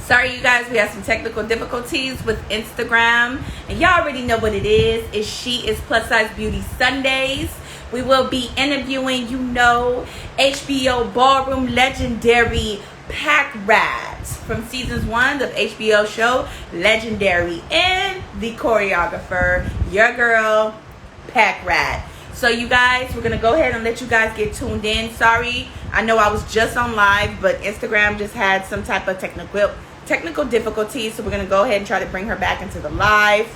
Sorry, you guys, we have some technical difficulties with Instagram, and y'all already know what it is. It's She Is Plus Size Beauty Sundays. We will be interviewing, HBO Ballroom legendary Packrat from seasons 1 of HBO show Legendary, and the choreographer, your girl, Packrat. So you guys, we're going to go ahead and let you guys get tuned in. Sorry, I know I was just on live, but Instagram just had some type of technical difficulties, so we're going to go ahead and try to bring her back into the live.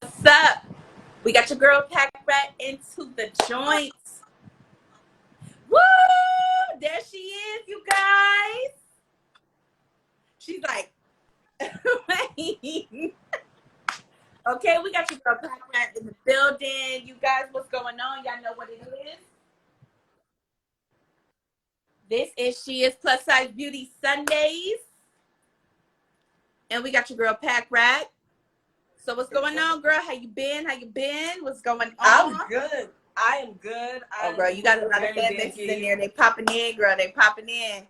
What's up? We got your girl Packrat into the joints. Woo! There she is, you guys. She's like, okay, we got your girl Packrat in the building. You guys, what's going on? Y'all know what it is. This is She Is Plus Size Beauty Sundays. And we got your girl Packrat. So what's going on, girl? How you been? What's going on? I'm good. I am good. Oh, girl, you got a lot of fan bases in there. They popping in, girl. They popping in.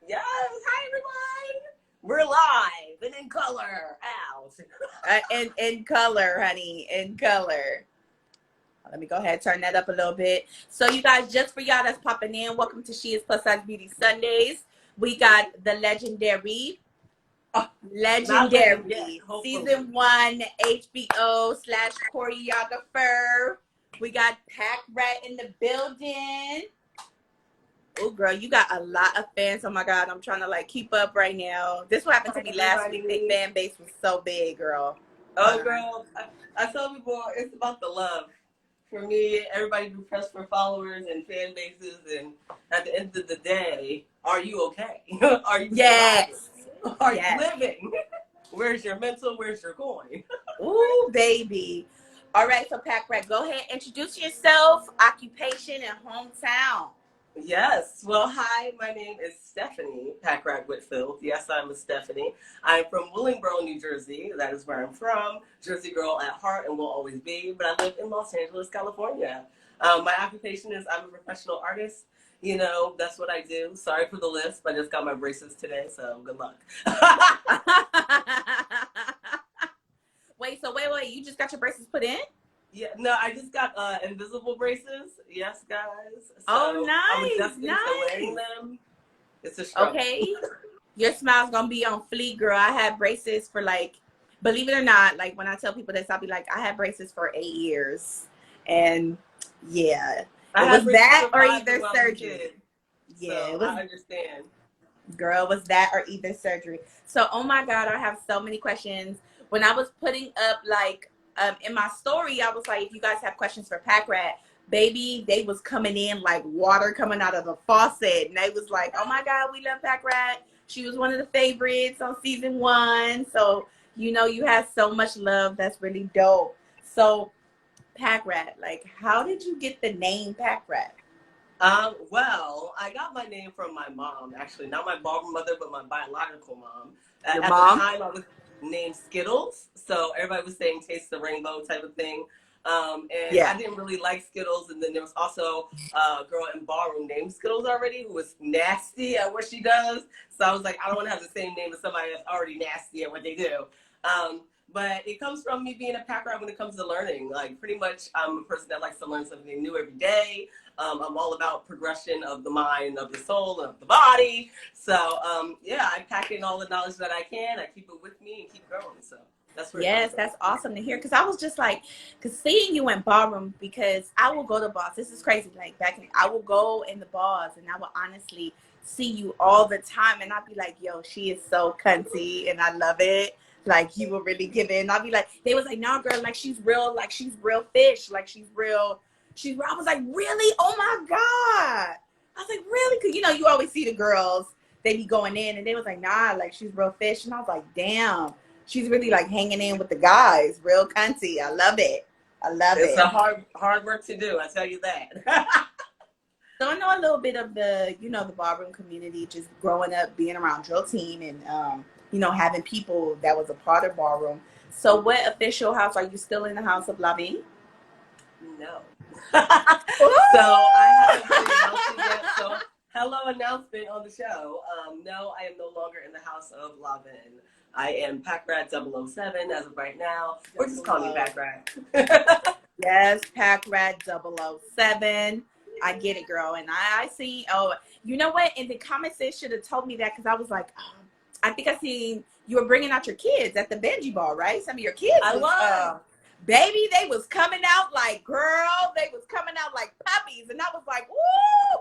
Yes. Hi, everyone. We're live and in color. Out. In color, honey. In color. Let me go ahead and turn that up a little bit. So, you guys, just for y'all that's popping in, welcome to She Is Plus Size Beauty Sundays. We got the legendary season 1 HBO / choreographer. We got Packrat in the building. Oh, girl, you got a lot of fans. Oh my God, I'm trying to keep up right now. This what happened to me last week. The fan base was so big, girl. Oh, girl, I tell people it's about the love. For me, everybody do press for followers and fan bases, and at the end of the day, are you okay? Are you yes? Surviving? Are you living? Where's your mental? Where's your coin? Ooh, baby. All right, so Packrat, go ahead, introduce yourself, occupation, and hometown. Yes. Well, hi, my name is Stephanie Packrat Whitfield. Yes, I'm a Stephanie. I'm from Willingboro, New Jersey. That is where I'm from. Jersey girl at heart and will always be. But I live in Los Angeles, California. My occupation is I'm a professional artist. You know, that's what I do. Sorry for the lisp. I just got my braces today, so good luck. Wait. You just got your braces put in? Yeah, no, I just got invisible braces. Yes, guys. So oh, nice, nice. Wearing them. It's a struggle. Okay. Your smile's gonna be on fleek, girl. I had braces for believe it or not, when I tell people this, I'll be like, I had braces for 8 years, and yeah, it was that or either surgery. Yeah, so I understand. Girl, was that or either surgery. So, oh my God, I have so many questions. When I was putting up in my story, I was like, if you guys have questions for Packrat, baby, they was coming in like water coming out of the faucet. And they was like, oh my God, we love Packrat. She was one of the favorites on season 1. So, you have so much love. That's really dope. So, Packrat, how did you get the name Packrat? Well, I got my name from my mom, actually. Not my ballroom mother, but my biological mom. Your At mom? the time, I was named Skittles, so everybody was saying taste the rainbow type of thing. And I didn't really like Skittles, and then there was also a girl in ballroom named Skittles already who was nasty at what she does. So I was like, I don't want to have the same name as somebody that's already nasty at what they do. But it comes from me being a Packrat when it comes to learning. Pretty much, I'm a person that likes to learn something new every day. I'm all about progression of the mind, of the soul, of the body. So, I pack in all the knowledge that I can. I keep it with me and keep growing. So that's where that's awesome to hear. Because I was just because seeing you in ballroom, because I will go to balls. This is crazy. I will go in the balls, and I will honestly see you all the time, and I'll be like, yo, she is so cunty, and I love it. You will really give it. And I'll be like, they was like, no, girl, she's real, she's real fish, she's real. I was like, really? Oh my God. I was like, really? Because, you always see the girls, they be going in, and they was like, nah, she's real fish. And I was like, damn, she's really hanging in with the guys, real cunty. I love it. It's a hard work to do, I tell you that. So I know a little bit of the, the ballroom community, just growing up, being around drill team, and, having people that was a part of ballroom. So what official house, are you still in the house of La Vie? No. So I haven't been healthy yet. So hello announcement on the show. No, I am no longer in the house of Lavin. I am Packrat 007 as of right now. Or just call me Packrat. Yes, Packrat 007. I get it, girl. And I see, oh, you know what? In the comments, they should have told me that because I was like, I think I seen you were bringing out your kids at the Benji ball, right? Some of your kids. I was. Baby, they was coming out like, girl, they was coming out like puppies. And I was like, woo!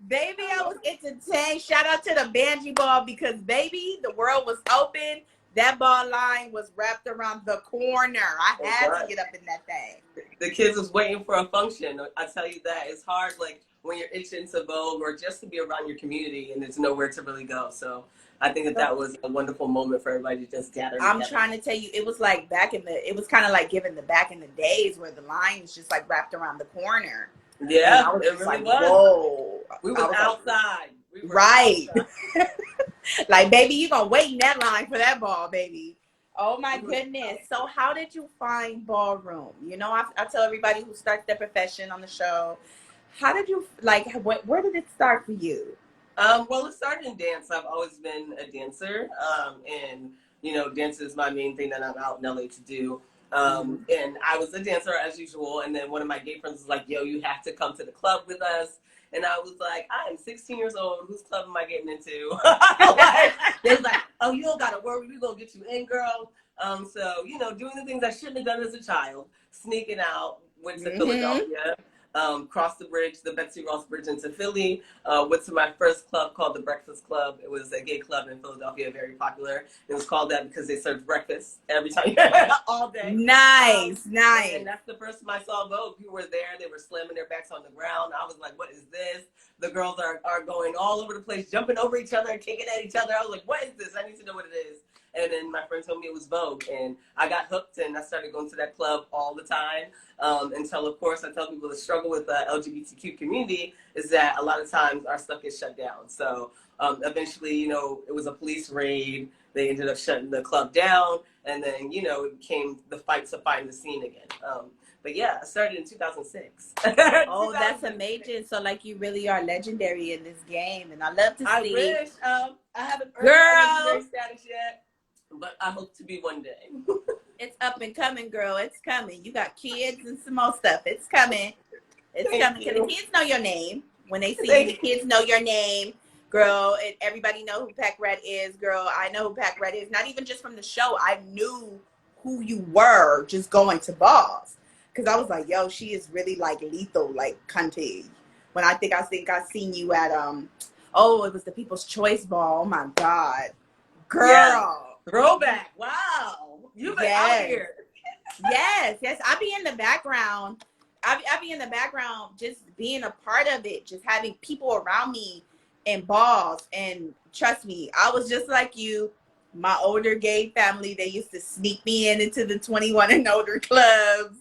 Baby, I was entertained. Shout out to the Benji ball because, baby, the world was open. That ball line was wrapped around the corner. I had to get up in that thing. The kids was waiting for a function. I tell you that. It's hard, like, when you're itching to Vogue or just to be around your community and there's nowhere to really go. So I think that was a wonderful moment for everybody to just gather together. I'm trying to tell you, it was like it was kind of like giving the back in the days where the line was just like wrapped around the corner. Yeah, it really was. Whoa. We was outside. We were right. outside. Like, baby, you gonna wait in that line for that ball, baby. Oh my goodness. So how did you find ballroom? You know, I tell everybody who starts their profession on the show, how did you, like, where did it start for you? Well, it started in dance. I've always been a dancer. And, you know, dance is my main thing that I'm out in LA to do. And I was a dancer as usual. And then one of my gay friends was like, yo, you have to come to the club with us. And I was like, I am 16 years old. Whose club am I getting into? They was like, oh, you don't got to worry. We're going to get you in, girl. So, you know, doing the things I shouldn't have done as a child. Sneaking out, went to Philadelphia. Crossed the bridge, the Betsy Ross Bridge into Philly. Went to my first club called the Breakfast Club. It was a gay club in Philadelphia, very popular. It was called that because they served breakfast every time, all day. Nice. And that's the first time I saw Vogue. People were there. They were slamming their backs on the ground. I was like, what is this? The girls are going all over the place, jumping over each other, kicking at each other. I was like, what is this? I need to know what it is. And then my friend told me it was Vogue, and I got hooked, and I started going to that club all the time. Until, of course, I tell people the struggle with the LGBTQ community is that a lot of times our stuff gets shut down. So eventually, you know, it was a police raid. They ended up shutting the club down, and then, you know, it became the fight to find the scene again. But yeah, I started in 2006. Oh, that's amazing. So, like, you really are legendary in this game, and I love to see. I wish. I haven't earned legendary status yet. But I hope to be one day. It's up and coming, girl. It's coming. You got kids and some more stuff. It's coming. It's coming. Because the kids know your name. When they see you, the kids know your name, girl. And everybody know who Packrat is, girl. I know who Packrat is. Not even just from the show. I knew who you were just going to balls. Because I was like, yo, she is really like lethal, like cunty. When I think I seen you at, it was the People's Choice Ball. Oh, my God. Girl. Yeah. Throwback. Wow. You've been out here. Yes. I be in the background. I be in the background just being a part of it, just having people around me in balls. And trust me, I was just like you. My older gay family, they used to sneak me into the 21 and older clubs.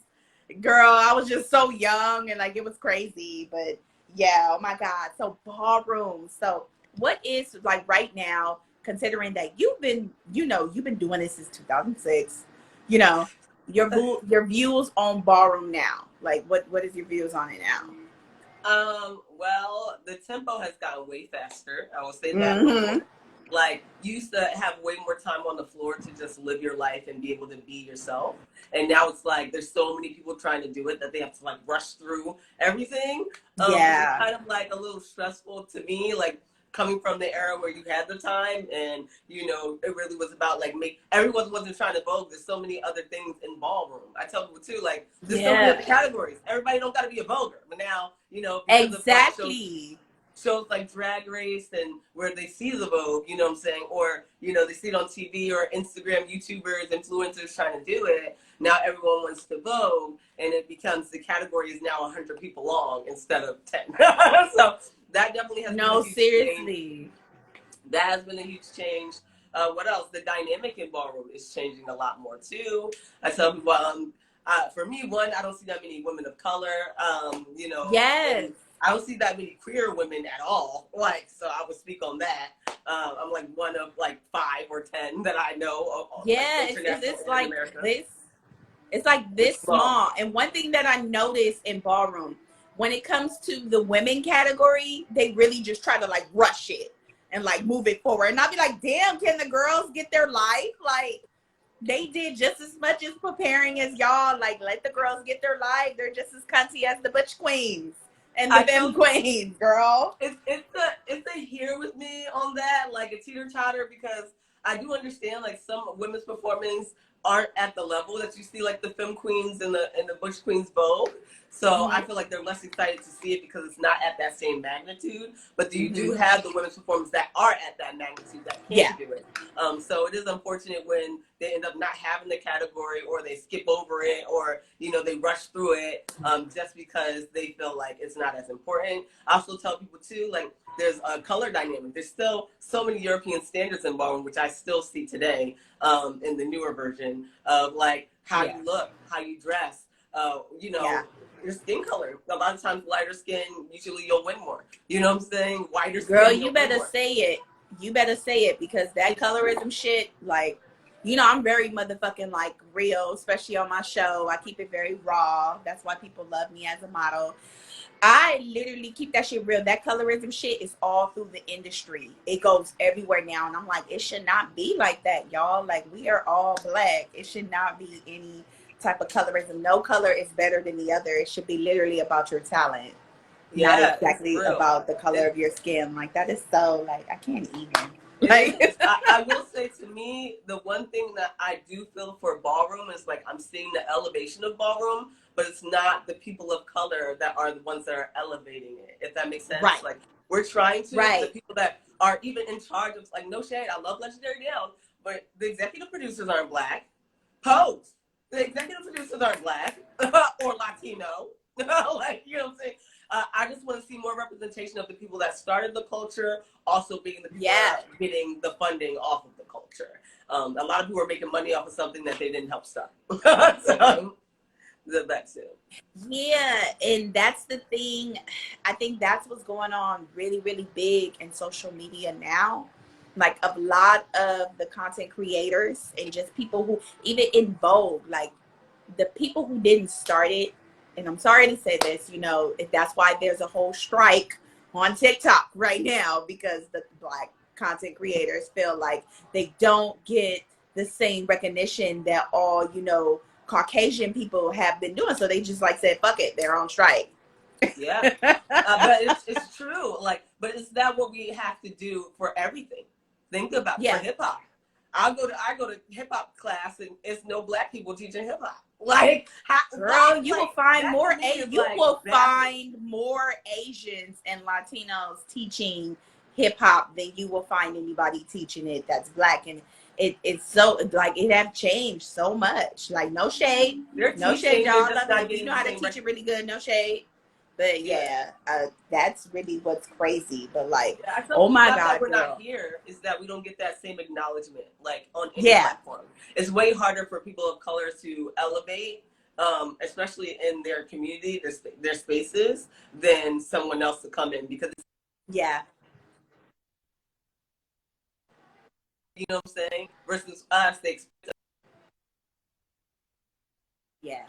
Girl, I was just so young and like it was crazy. But yeah, oh my God. So ballroom. So what is like right now, considering that you've been doing this since 2006, you know, your views on ballroom now, like what is your views on it now? Well, the tempo has gotten way faster. I will say that. Like, you used to have way more time on the floor to just live your life and be able to be yourself. And now it's like there's so many people trying to do it that they have to like rush through everything. Yeah. It's kind of like a little stressful to me, like coming from the era where you had the time and, you know, it really was about like everyone wasn't trying to Vogue. There's so many other things in ballroom. I tell people too, like there's so many other categories. Everybody don't got to be a Voguer. But now, you know, exactly. Shows like Drag Race and where they see the Vogue, you know what I'm saying? Or, you know, they see it on TV or Instagram, YouTubers, influencers trying to do it. Now everyone wants to Vogue and it becomes the category is now 100 people long instead of 10. So that definitely has been a huge change. That has been a huge change. What else? The dynamic in ballroom is changing a lot more too. I tell people, for me, one, I don't see that many women of color, you know. Yes. I don't see that many queer women at all. Like, so I would speak on that. I'm like one of like 5 or 10 that I know. Yeah, like, it's like this. It's like this small. And one thing that I noticed in ballroom, when it comes to the women category, they really just try to like rush it and like move it forward. And I'll be like, damn, can the girls get their life? Like, they did just as much as preparing as y'all. Like, let the girls get their life. They're just as cunty as the butch queens and the femme queens, girl. It's a here with me on that, like a teeter totter, because I do understand like some women's performance aren't at the level that you see like the femme queens and the butch queens vogue. So I feel like they're less excited to see it because it's not at that same magnitude. But you do have the women's performers that are at that magnitude that can do it. So it is unfortunate when they end up not having the category, or they skip over it, or they rush through it just because they feel like it's not as important. I also tell people too, like, there's a color dynamic. There's still so many European standards in ballroom, which I still see today in the newer version of like how you look, how you dress, your skin color. A lot of times lighter skin, usually you'll win more. You know what I'm saying? Whiter skin, girl, you better say it. You better say it, because that colorism shit, like, I'm very motherfucking like real, especially on my show. I keep it very raw. That's why people love me as a model. I literally keep that shit real. That colorism shit is all through the industry. It goes everywhere now. And I'm like, it should not be like that, y'all. Like, we are all black. It should not be any type of colorism. No color is better than the other. It should be literally about your talent. Not exactly about the color of your skin. Like, that is so, like, I can't even. Like, I will say, to me, the one thing that I do feel for ballroom is like I'm seeing the elevation of ballroom, but it's not the people of color that are the ones that are elevating it, if that makes sense. right. Like, we're trying to, the people that are even in charge of, like, no shade, I love Legendary Nails, but the executive producers aren't black. Pose. The executive producers aren't black or Latino. Like, you know what I'm saying? I just want to see more representation of the people that started the culture, also being the people that are getting the funding off of the culture. A lot of people are making money off of something that they didn't help start. So, that too. Yeah, and that's the thing. I think that's what's going on really, really big in social media now. Like, a lot of the content creators and just people who, even in Vogue, like the people who didn't start it, and I'm sorry to say this, that's why there's a whole strike on TikTok right now, because the black content creators feel like they don't get the same recognition that all, Caucasian people have been doing. So they just like said, fuck it, they're on strike. Yeah. But it's true. Like, but is that what we have to do for everything? Think about for hip hop. I go to hip hop class and it's no black people teaching hip hop. Like, girl, you will find more. You will find more Asians and Latinos teaching hip hop than you will find anybody teaching it that's black. And it's so, like, it have changed so much. Like, no shade, no shade, y'all. You know how to teach it really good. No shade. But that's really what's crazy. But like, oh my God, we're not here is that we don't get that same acknowledgement, like, on any platform. It's way harder for people of color to elevate, especially in their community, their spaces, than someone else to come in, because you know what I'm saying, versus us, they expect. Yeah.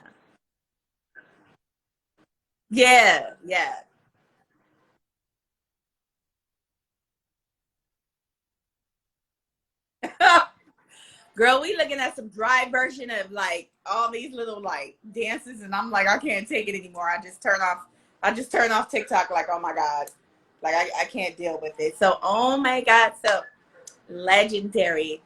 Girl, we looking at some dry version of like all these little like dances, and I'm like, I can't take it anymore. I just turn off TikTok. Like, oh my God, like I can't deal with it. So, oh my God, so Legendary.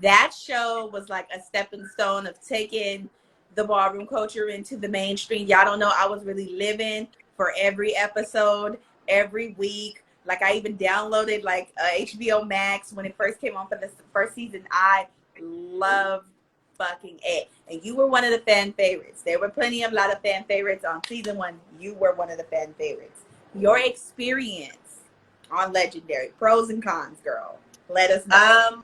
That show was like a stepping stone of taking the ballroom culture into the mainstream. Y'all don't know, I was really living for every episode, every week. Like, I even downloaded like HBO Max when it first came on for the first season. I loved fucking it. And you were one of the fan favorites. There were plenty of lot of fan favorites on season 1. You were one of the fan favorites. Your experience on Legendary, pros and cons, girl. Let us know.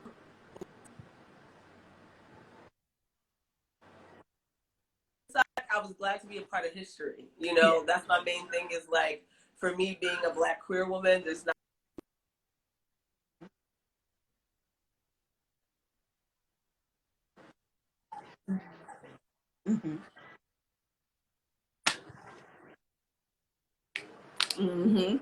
I was glad to be a part of history. That's my main thing, is like, for me being a black queer woman, there's not. Mm-hmm. Mm-hmm.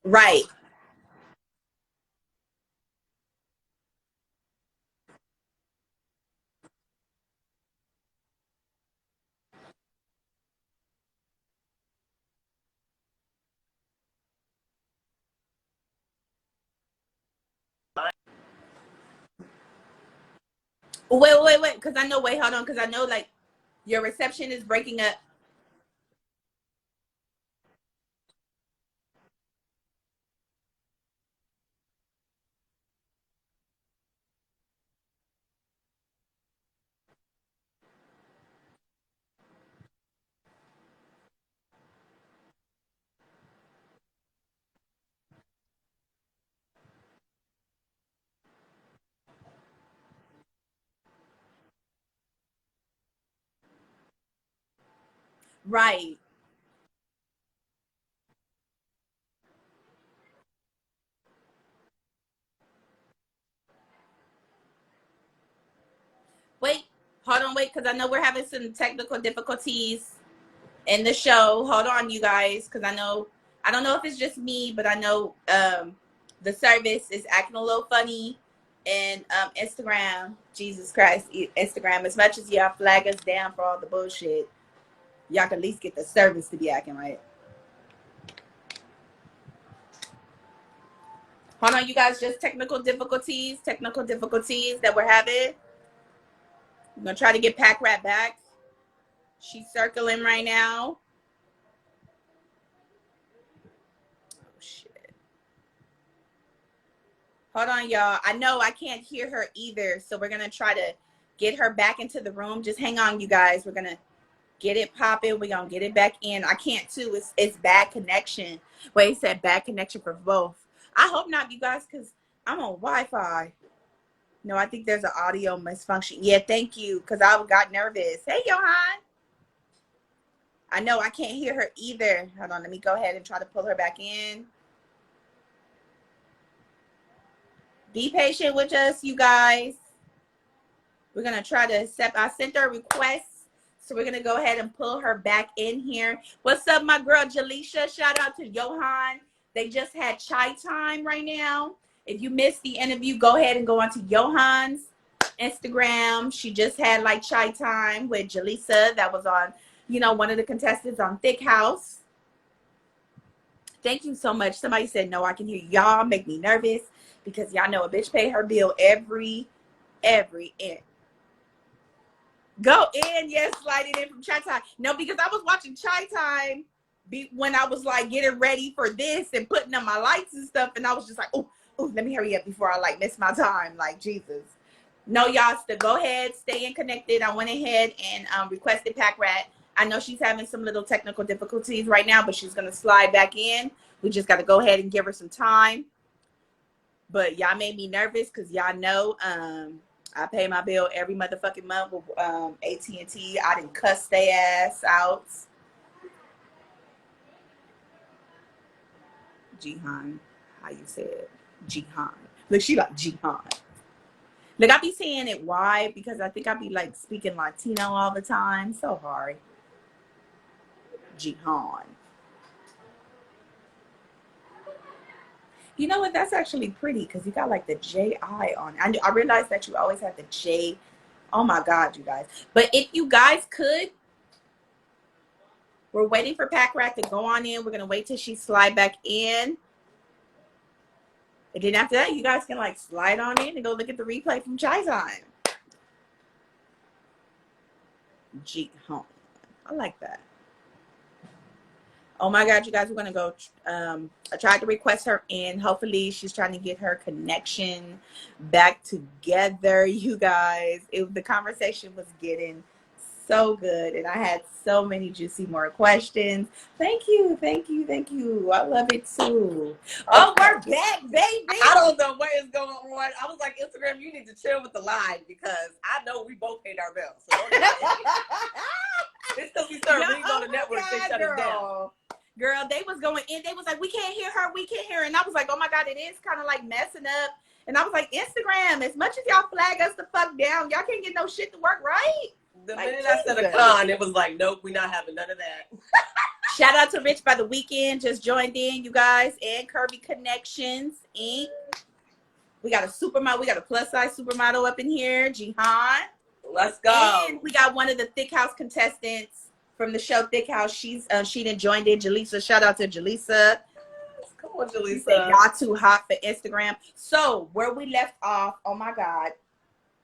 Right. Wait, because I know, wait, hold on, because I know, like, your reception is breaking up. Right. Wait, hold on, wait, because I know we're having some technical difficulties in the show. Hold on, you guys, because I don't know if it's just me, but I know the service is acting a little funny. And Instagram, Jesus Christ, Instagram, as much as y'all flag us down for all the bullshit, y'all can at least get the service to be acting right. Hold on, you guys, just technical difficulties that we're having. I'm gonna try to get Packrat back. She's circling right now. Oh shit. Hold on, y'all. I know I can't hear her either, so we're gonna try to get her back into the room. Just hang on, you guys. We're gonna get it popping. We're gonna get it back in. I can't too. It's bad connection. Wait, it said bad connection for both. I hope not, you guys, because I'm on Wi-Fi. No, I think there's an audio misfunction. Yeah, thank you, because I got nervous. Hey, Johan. I know I can't hear her either. Hold on, let me go ahead and try to pull her back in. Be patient with us, you guys. We're going to try to accept. I sent her a request, so we're going to go ahead and pull her back in here. What's up, my girl, Jaleisha? Shout out to Johan. They just had chai time right now. If you missed the interview, go ahead and go onto Johan's Instagram. She just had like chai time with Jaleesa. That was on, one of the contestants on Thick House. Thank you so much. Somebody said, no, I can hear y'all. Make me nervous because y'all know a bitch pay her bill every in. Go in, yes, slide it in from Chai Time. No, because I was watching Chai Time when I was like getting ready for this and putting up my lights and stuff, and I was just like, oh, let me hurry up before I like miss my time. Like Jesus. No, y'all, still go ahead, stay in connected. I went ahead and requested Packrat. I know she's having some little technical difficulties right now, but she's gonna slide back in. We just got to go ahead and give her some time. But y'all made me nervous because y'all know I pay my bill every motherfucking month with AT&T. I didn't cuss their ass out. Jihan, how you say it? Jihan. Look, she like Jihan. Look, I be saying it why because I think I be like speaking Latino all the time. So hard. Jihan. You know what? That's actually pretty because you got like the J-I on it. I realized that you always have the J. Oh my God, you guys. But if you guys could, we're waiting for Packrat to go on in. We're going to wait till she slide back in. And then after that, you guys can like slide on in and go look at the replay from Chai Time. G home. I like that. Oh my God, you guys, we're gonna go. I tried to request her in. Hopefully, she's trying to get her connection back together. You guys, the conversation was getting so good, and I had so many juicy more questions. Thank you, thank you, thank you. I love it too. Oh, we're back, baby. I don't know what is going on. I was like, Instagram, you need to chill with the line because I know we both paid our bills. So it's because we started reading on the network. They shut us down. Girl, they was going in. They was like, we can't hear her. We can't hear her. And I was like, oh my God, it is kind of like messing up. And I was like, Instagram, as much as y'all flag us the fuck down, y'all can't get no shit to work right. The minute I said a con, it was like, nope, we're not having none of that. Shout out to Rich by the Weekend. Just joined in, you guys. And Kirby Connections, Inc. We got a supermodel. We got a plus size supermodel up in here, Jihan. Let's go. And we got one of the Thick House contestants from the show Thick House. She done joined in. Jaleesa. Shout out to Jaleesa. Come on, Jaleesa. Y'all too hot for Instagram. So where we left off, oh my God,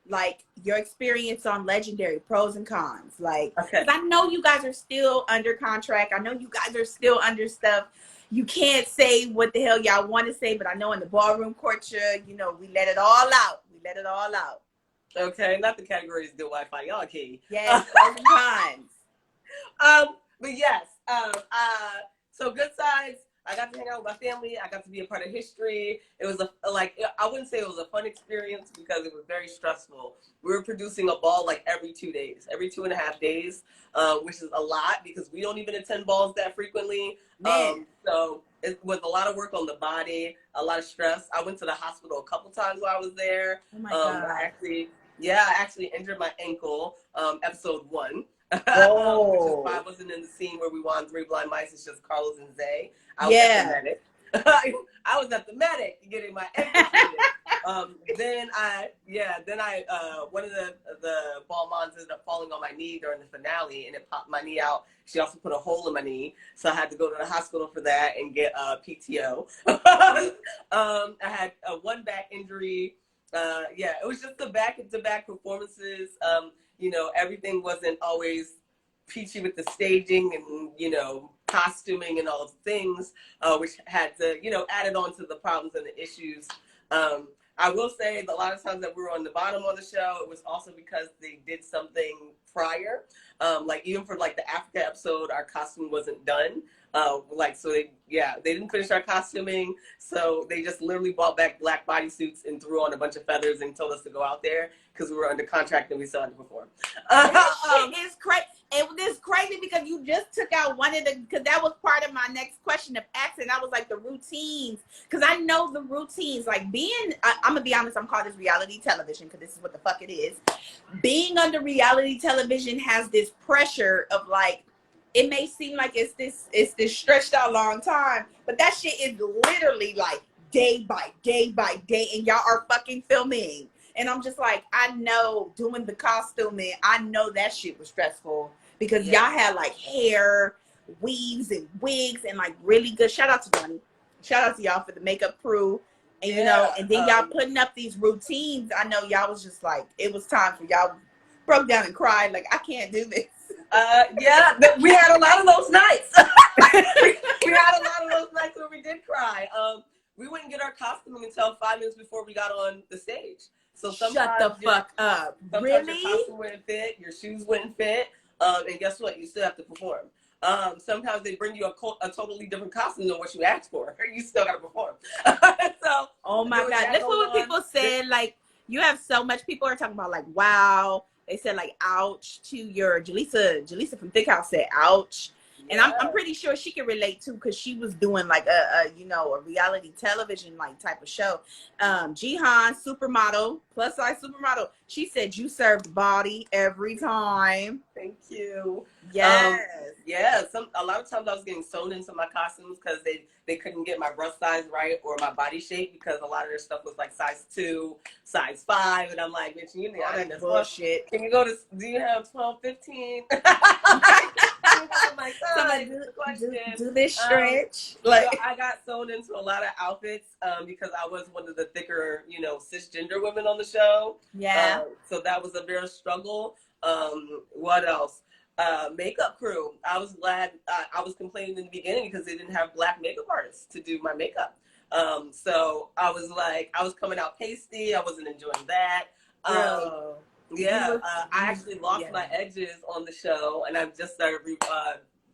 like your experience on Legendary, pros and cons. Like, okay. 'Cause I know you guys are still under contract. I know you guys are still under stuff. You can't say what the hell y'all want to say, but I know in the ballroom culture, you know, we let it all out. We let it all out. Okay, not the categories the Wi-Fi. Y'all okay. Yes, pros and cons. But yes, so good sides. I got to hang out with my family. I got to be a part of history. It was I wouldn't say it was a fun experience because it was very stressful. We were producing a ball like every 2 days, every 2.5 days, which is a lot because we don't even attend balls that frequently. So it was a lot of work on the body, a lot of stress. I went to the hospital a couple times while I was there. Oh my God. I actually injured my ankle, episode 1. Oh. Which is why I wasn't in the scene where we won 3 blind mice. It's just Carlos and Zay. I was at the medic. I was at the medic getting my ankle treated. Then one of the ball mons ended up falling on my knee during the finale, and it popped my knee out. She also put a hole in my knee, so I had to go to the hospital for that and get PTO. I had one back injury. It was just the back-to-back performances. You know, everything wasn't always peachy with the staging and, you know, costuming and all of the things, which had to, you know, added on to the problems and the issues. I will say that a lot of times that we were on the bottom on the show, it was also because they did something prior. Like even for like the Africa episode, our costume wasn't done. They didn't finish our costuming, so they just literally brought back black bodysuits and threw on a bunch of feathers and told us to go out there because we were under contract and we still had to perform. That shit is crazy. It was crazy because you just took out one of the, because that was part of my next question of asking. I was like the routines, because I know the routines. Like I'm gonna be honest, I'm calling this reality television because this is what the fuck it is. Being under reality television has this pressure of like, it may seem like it's this stretched out long time, but that shit is literally like day by day by day, and y'all are fucking filming. And I'm just like, I know doing the costuming, I know that shit was stressful because y'all had like hair, weaves and wigs and like really good. Shout out to Johnny. Shout out to y'all for the makeup crew. And you know, and then y'all putting up these routines. I know y'all was just like, it was time for y'all broke down and cried like, I can't do this. We had a lot of those nights. we had a lot of those nights where we did cry. We wouldn't get our costuming until 5 minutes before we got on the stage. So shut the fuck up. Really? Your costume wouldn't fit, your shoes wouldn't fit, and guess what? You still have to perform. Sometimes they bring you a totally different costume than what you asked for. You still got to perform. So, oh my God. Look what people said. Like, you have so much. People are talking about like, wow. They said like, ouch to your Jaleesa from Thick House said, ouch. And I'm pretty sure she can relate too, because she was doing like a reality television like type of show. Jihan, supermodel, plus size supermodel. She said you served body every time. Thank you. Yes. A lot of times I was getting sewn into my costumes because they couldn't get my breast size right or my body shape because a lot of their stuff was like size 2, size 5, and I'm like, bitch, you need all that bullshit. Can you go to? Do you have 12, 15? Do this stretch. So I got sewn into a lot of outfits because I was one of the thicker, cisgender women on the show. Yeah. So that was a real struggle. What else? makeup crew. I was glad. I was complaining in the beginning because they didn't have black makeup artists to do my makeup. So I was like, I was coming out pasty. I wasn't enjoying that. Yeah, I actually lost my edges on the show, and I've just started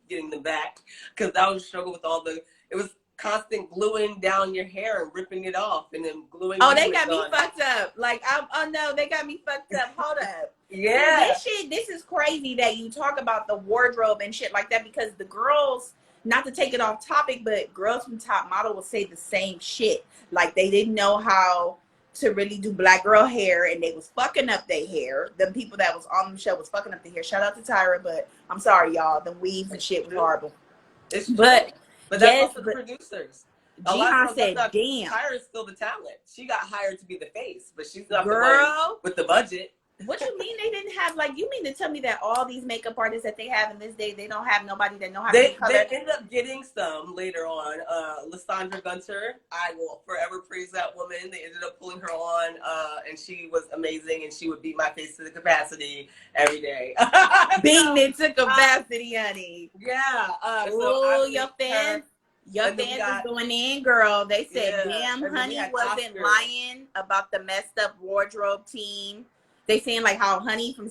getting them back because I was struggling with it was constant gluing down your hair and ripping it off and then gluing. Oh, they got me fucked up. Like, oh no, they got me fucked up. Hold up. Yeah. This is crazy that you talk about the wardrobe and shit like that, because the girls, not to take it off topic, but girls from Top Model will say the same shit. Like, they didn't know how to really do black girl hair, and they was fucking up their hair. The people that was on the show was fucking up their hair. Shout out to Tyra, but I'm sorry, y'all. The weaves and shit was horrible. It's but that's also the producers. Jihan said, damn. Tyra's still the talent. She got hired to be the face, but she's not the one with the budget. What you mean they didn't have, like, you mean to tell me that all these makeup artists that they have in this day, they don't have nobody that know how to do color? They ended up getting some later on. Lysandra Gunter, I will forever praise that woman. They ended up pulling her on, and she was amazing, and she would beat my face to the capacity every day. Beating it to capacity, honey. Yeah. Oh, your fans is going in, girl. They said, damn, honey wasn't lying about the messed up wardrobe team. They saying like how Honey from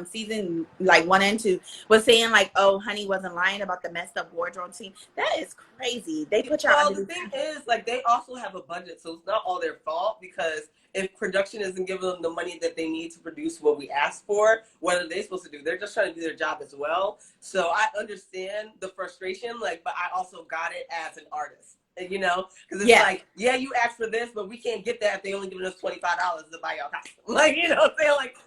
season like 1 and 2 was saying like, oh, Honey wasn't lying about the messed up wardrobe team. That is crazy. They put y'all. Well, the thing is, like, they also have a budget, so it's not all their fault, because if production isn't giving them the money that they need to produce what we asked for, what are they supposed to do? They're just trying to do their job as well. So I understand the frustration, like, but I also got it as an artist. You know, because it's like, yeah, you asked for this, but we can't get that if they only giving us $25 to buy your costume. Like, you know what I'm saying? Like,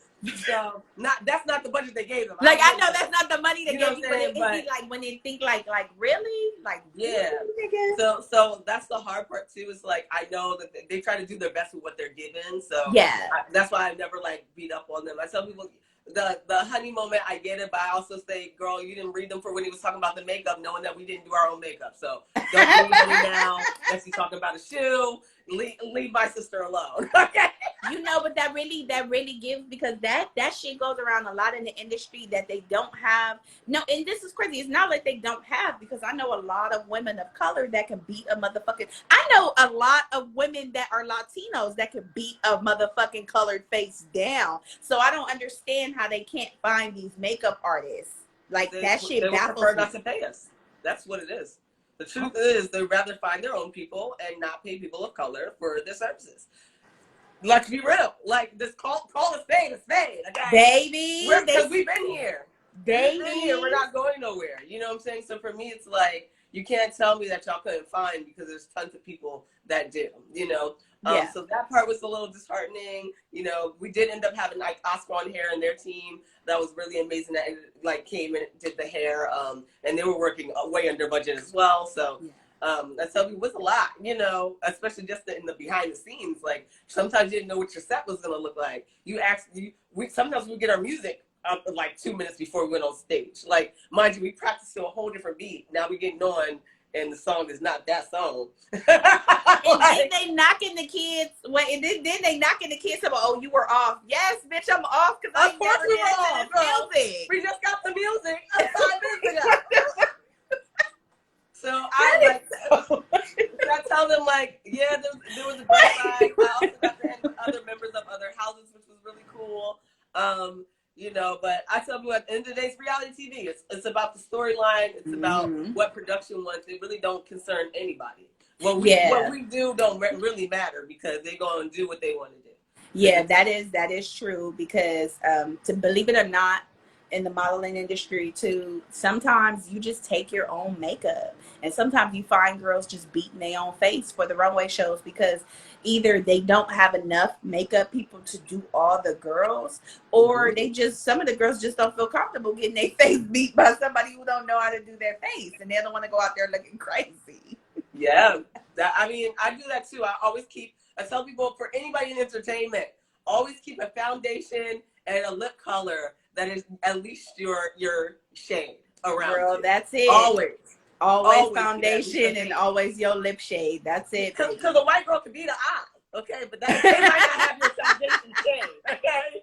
so that's not the budget they gave them. Like, I know that's not the money they gave you, but it be like when they think like really, like, yeah. Really, so that's the hard part too. Is like, I know that they try to do their best with what they're given. So yeah, that's why I never like beat up on them. I tell people, the Honey moment, I get it, but I also say, girl, you didn't read them for when he was talking about the makeup, knowing that we didn't do our own makeup. So don't leave Honey now. Unless he's talking about a shoe, leave my sister alone. Okay. You know, but that really gives, because that shit goes around a lot in the industry that they don't have. No, and this is crazy. It's not like they don't have, because I know a lot of women of color that can beat a motherfucking. I know a lot of women that are Latinos that can beat a motherfucking colored face down. So I don't understand how they can't find these makeup artists. Like, that shit baffles me. They prefer not to pay us. That's what it is. The truth is, they'd rather find their own people and not pay people of color for their services. Let's be real. Like, this call a spade, okay? Baby. Because we've been here. Baby. We've been here. We're not going nowhere. You know what I'm saying? So for me, it's like, you can't tell me that y'all couldn't find, because there's tons of people that do, you know? So that part was a little disheartening. You know, we did end up having like Oscar on hair and their team. That was really amazing. That like came and did the hair, and they were working way under budget as well. So that tell me was a lot, you know, especially just in the behind the scenes. Like, sometimes you didn't know what your set was gonna look like. Sometimes we get our music up like 2 minutes before we went on stage. Like, mind you, we practiced to a whole different beat. Now we getting on, and the song is not that song. And then they knocking the kids. Wait, then they knocking the kids about, oh, you were off. Yes, bitch, I'm off, because I never we were off, music. We just got the music 5 minutes ago. So I tell them, like, yeah, there was a great side. I also got to hang with other members of other houses, which was really cool. You know, but I tell you, at the end of the day, it's reality TV. It's about the storyline. It's about what production wants. It really don't concern anybody. What we do don't really matter, because they're going to do what they want to do. Yeah, that is true, because to believe it or not, in the modeling industry too, sometimes you just take your own makeup, and sometimes you find girls just beating their own face for the runway shows, because either they don't have enough makeup people to do all the girls, or some of the girls just don't feel comfortable getting their face beat by somebody who don't know how to do their face, and they don't want to go out there looking crazy. Yeah, I mean, I do that too. I tell people, for anybody in entertainment, always keep a foundation and a lip color that is at least your shade around. Girl, you. that's it. Always foundation and always your lip shade. That's it. Because a white girl can be the eye, okay? But they might not have your foundation shade, okay?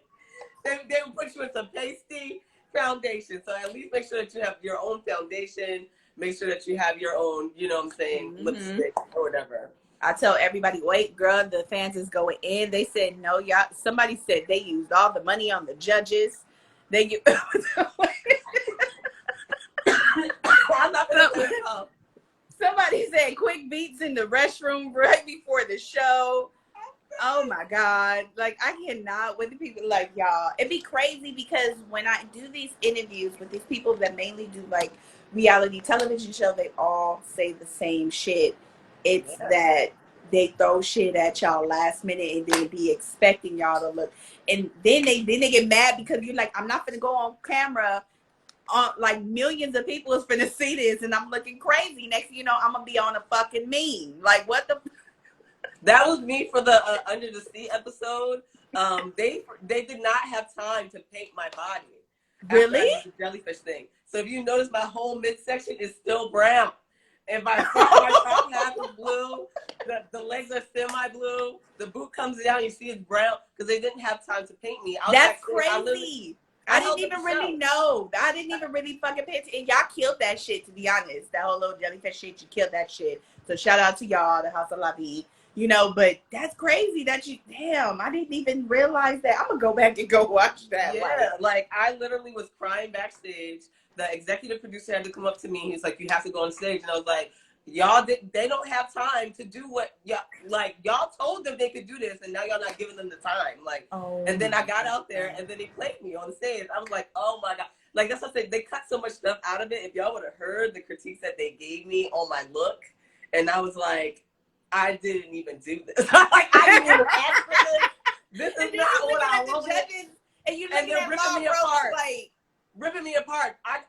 They will put you in some pasty foundation. So at least that you have your own foundation. Make sure that you have your own, you know what I'm saying, lipstick or whatever. I tell everybody, wait, girl, the fans is going in. They said, no, y'all. Somebody said they used all the money on the judges. They get. I'm not gonna let it go. Somebody said quick beats in the restroom right before the show. Oh my God. Like, I cannot with the people like y'all. It'd be crazy because when I do these interviews with these people that mainly do like reality television show, they all say the same shit. It's that they throw shit at y'all last minute and then be expecting y'all to look. And then they get mad because you're like, I'm not gonna go on camera. Like millions of people is finna see this and I'm looking crazy. Next thing you know, I'm gonna be on a fucking meme. Like, what the? That was me for the Under the Sea episode. They did not have time to paint my body. Really? The jellyfish thing. So if you notice, my whole midsection is still brown. And my top half is blue. The legs are semi-blue. The boot comes down. You see it's brown because they didn't have time to paint me. That's crazy. I didn't even really know. I didn't even really fucking pay attention. And y'all killed that shit, to be honest. That whole little jellyfish shit, you killed that shit. So shout out to y'all, the House of La Vie. You know, but that's crazy that you, damn, I didn't even realize that. I'm going to go back and go watch that. Yeah, like I literally was crying backstage. The executive producer had to come up to me. He's like, you have to go on stage. And I was like, they don't have time to do what y'all told them they could do this, and now y'all not giving them the time. Like, and then I got out there, and then they played me on stage. I was like, oh my God. Like, that's what I said. They cut so much stuff out of it. If y'all would have heard the critiques that they gave me on my look, and I was like, I didn't even do this. Like, I didn't even ask for this. This is not what I wanted. And you looking at ripping me apart. Like, ripping me apart. I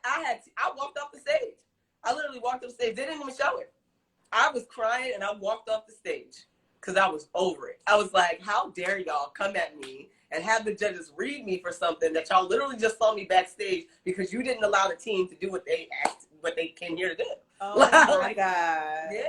walked off the stage. I literally walked off the stage. They didn't even show it. I was crying and I walked off the stage because I was over it. I was like, how dare y'all come at me and have the judges read me for something that y'all literally just saw me backstage because you didn't allow the team to do what they came here to do. Oh my God. Yeah,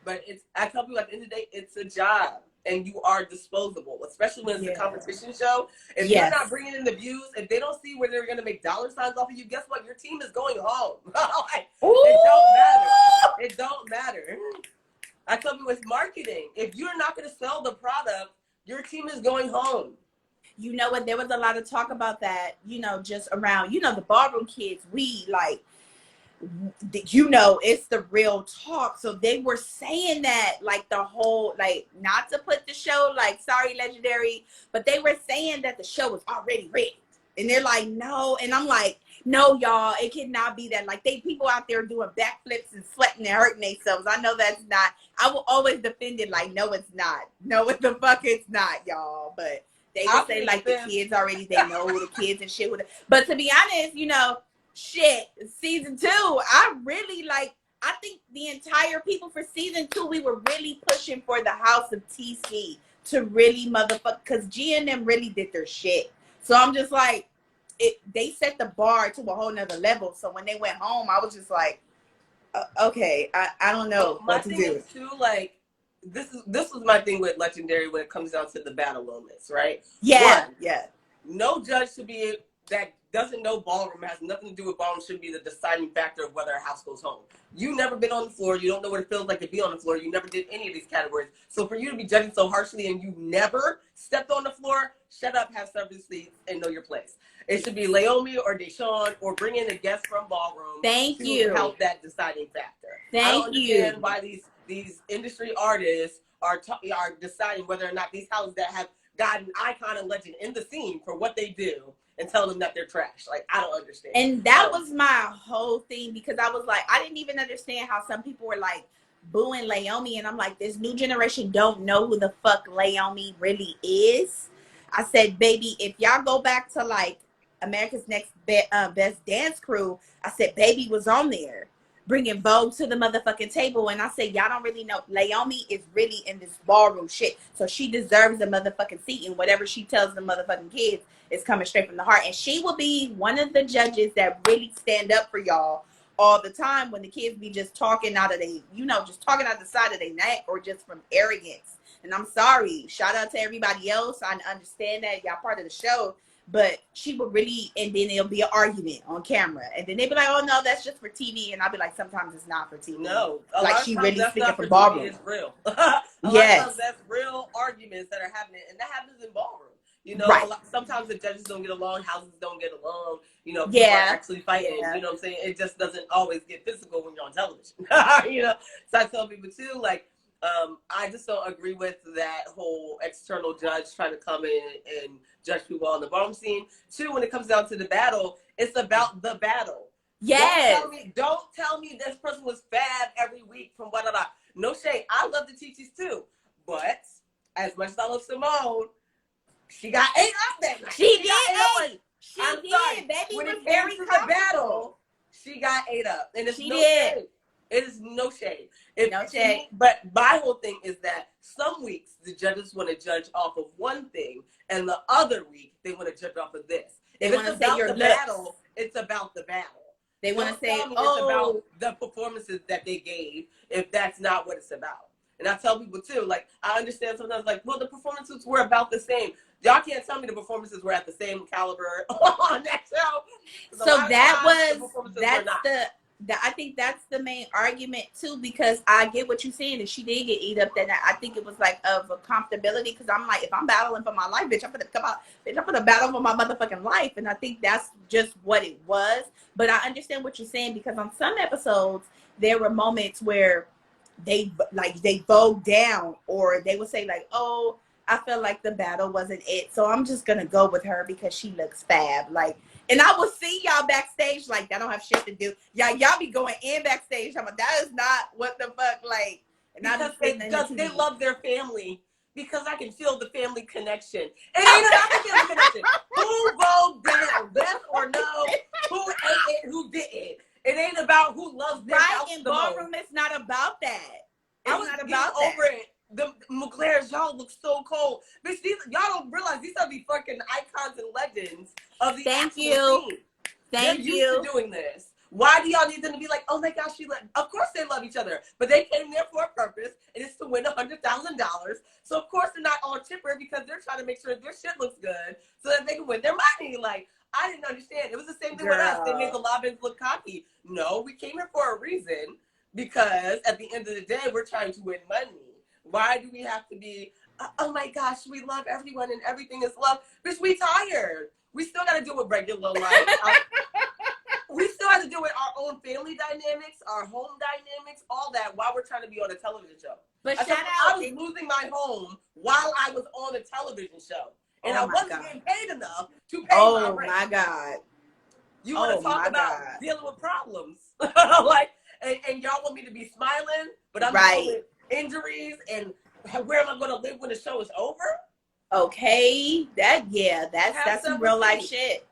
but I tell people at the end of the day, it's a job. And you are disposable, especially when it's a competition show. If you're not bringing in the views, if they don't see where they're going to make dollar signs off of you, guess what? Your team is going home. Like, it don't matter. It don't matter. I tell people it's marketing. If you're not going to sell the product, your team is going home. You know what? There was a lot of talk about that, you know, just around, you know, the ballroom kids. We like, you know, it's the real talk. So they were saying that like the whole, like, not to put the show like sorry Legendary, but they were saying that the show was already rigged. And they're like, no. And I'm like, no, y'all, it cannot be that. Like, people out there doing backflips and sweating and hurting themselves. I know that's not. I will always defend it like, no, it's not. No, what the fuck it's not, y'all. But they would say like the kids already, they know the kids and shit. But to be honest, you know, shit, season 2, I really like, I think the entire people for season 2, we were really pushing for the House of TC to really motherfuck, because G and them really did their shit. So I'm just like, they set the bar to a whole nother level. So when they went home, I was just like, okay, I don't know what to do. My thing is too, like, this was my thing with Legendary when it comes down to the battle moments, right? Yeah, no judge should be that doesn't know ballroom, has nothing to do with ballroom, should be the deciding factor of whether a house goes home. You never been on the floor. You don't know what it feels like to be on the floor. You never did any of these categories. So for you to be judging so harshly and you never stepped on the floor, shut up, have several seats, and know your place. It should be Laomi or Deshawn or bring in a guest from ballroom. Thank you. Help that deciding factor. Thank I don't understand you. why these industry artists are deciding whether or not these houses that have got an icon and legend in the scene for what they do and tell them that they're trash. Like, I don't understand. And that was my whole thing, because I was like, I didn't even understand how some people were like booing Laomi, and I'm like, this new generation don't know who the fuck Laomi really is. I said, baby, if y'all go back to like America's Next Best Dance Crew, I said, baby was on there bringing Vogue to the motherfucking table. And I said, y'all don't really know. Laomi is really in this ballroom shit. So she deserves a motherfucking seat. And whatever she tells the motherfucking kids is coming straight from the heart. And she will be one of the judges that really stand up for y'all all the time when the kids be just talking out of just talking out the side of their neck or just from arrogance. And I'm sorry. Shout out to everybody else. I understand that y'all part of the show. but she would really, and then there'll be an argument on camera, and then they'd be like, "Oh no, that's just for TV," and I'll be like, "Sometimes it's not for TV." No, a like lot she of times really that's speaking not for for ballroom. TV. It's real. a lot of times that's real arguments that are happening, and that happens in ballroom. You know, right. Sometimes the judges don't get along, houses don't get along. You know, people are actually fighting. You know what I'm saying? It just doesn't always get physical when you're on television. You know, so I tell people too, like, I just don't agree with that whole external judge trying to come in and judge people on the ballroom scene. Two, when it comes down to the battle, it's about the battle. Yes. Don't tell me this person was fab every week from what I. No shade. I love the Chi-Chis too, but as much as I love Simone, she got ate up that night. She did. I'm sorry. Baby when was it very came to the battle, she got ate up, and it's shade. It is no shade. No shade. But my whole thing is that some weeks the judges want to judge off of one thing, and the other week they want to judge off of this. If it's about the battle, it's about the battle. They want to say, it's about the performances that they gave, if that's not what it's about. And I tell people too, like, I understand sometimes, like, well, the performances were about the same. Y'all can't tell me the performances were at the same caliber on that show. So I think that's the main argument too, because I get what you're saying, and she did get eat up that night. I think it was like of a comfortability, because I'm like, if I'm battling for my life, bitch, I'm gonna come out, bitch, I'm gonna battle for my motherfucking life. And I think that's just what it was. But I understand what you're saying, because on some episodes there were moments where they bowed down, or they would say like, "Oh, I feel like the battle wasn't it, so I'm just gonna go with her because she looks fab." Like, and I will see y'all backstage like that don't have shit to do. Y'all be going in backstage. I'm like, that is not what the fuck, like. And because they love their family. Because I can feel the family connection. It ain't about the family connection. Who bowed down, yes or no? Who ate it? Who didn't? It ain't about who loves their house in ballroom, it's not about that. It's not about that. Over it. The Muglaires, y'all look so cold. Bitch, y'all don't realize these are the fucking icons and legends of the scene. They're used to doing this. Why do y'all need them to be like, oh my gosh, of course they love each other, but they came there for a purpose, and it's to win $100,000. So of course they're not all chipper, because they're trying to make sure their shit looks good so that they can win their money. Like, I didn't understand. It was the same thing with us. They made the Lobbins look cocky. No, we came here for a reason, because at the end of the day, we're trying to win money. Why do we have to be, oh my gosh, we love everyone and everything is love? Bitch, we tired. We still got to deal with regular life. We still have to deal with our own family dynamics, our home dynamics, all that, while we're trying to be on a television show. But I was losing my home while I was on a television show. And I wasn't getting paid enough to pay my rent. Oh, my God. You want to talk about dealing with problems. Like, and y'all want me to be smiling, but I'm dealing with injuries, and where am I going to live when the show is over? Okay. That's some real life shit.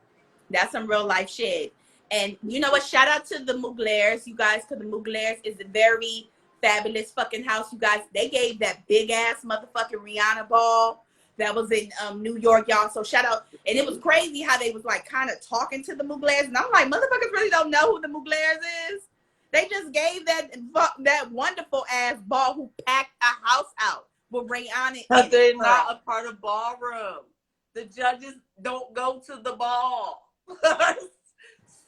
That's some real life shit. And you know what? Shout out to the Muglaires, you guys, because the Muglaires is a very fabulous fucking house. You guys, they gave that big ass motherfucking Rihanna ball that was in New York, y'all. So shout out. And it was crazy how they was like kind of talking to the Muglaires. And I'm like, motherfuckers really don't know who the Muglaires is. They just gave that wonderful ass ball who packed a house out with Rihanna. But they're not a part of ballroom. The judges don't go to the ball.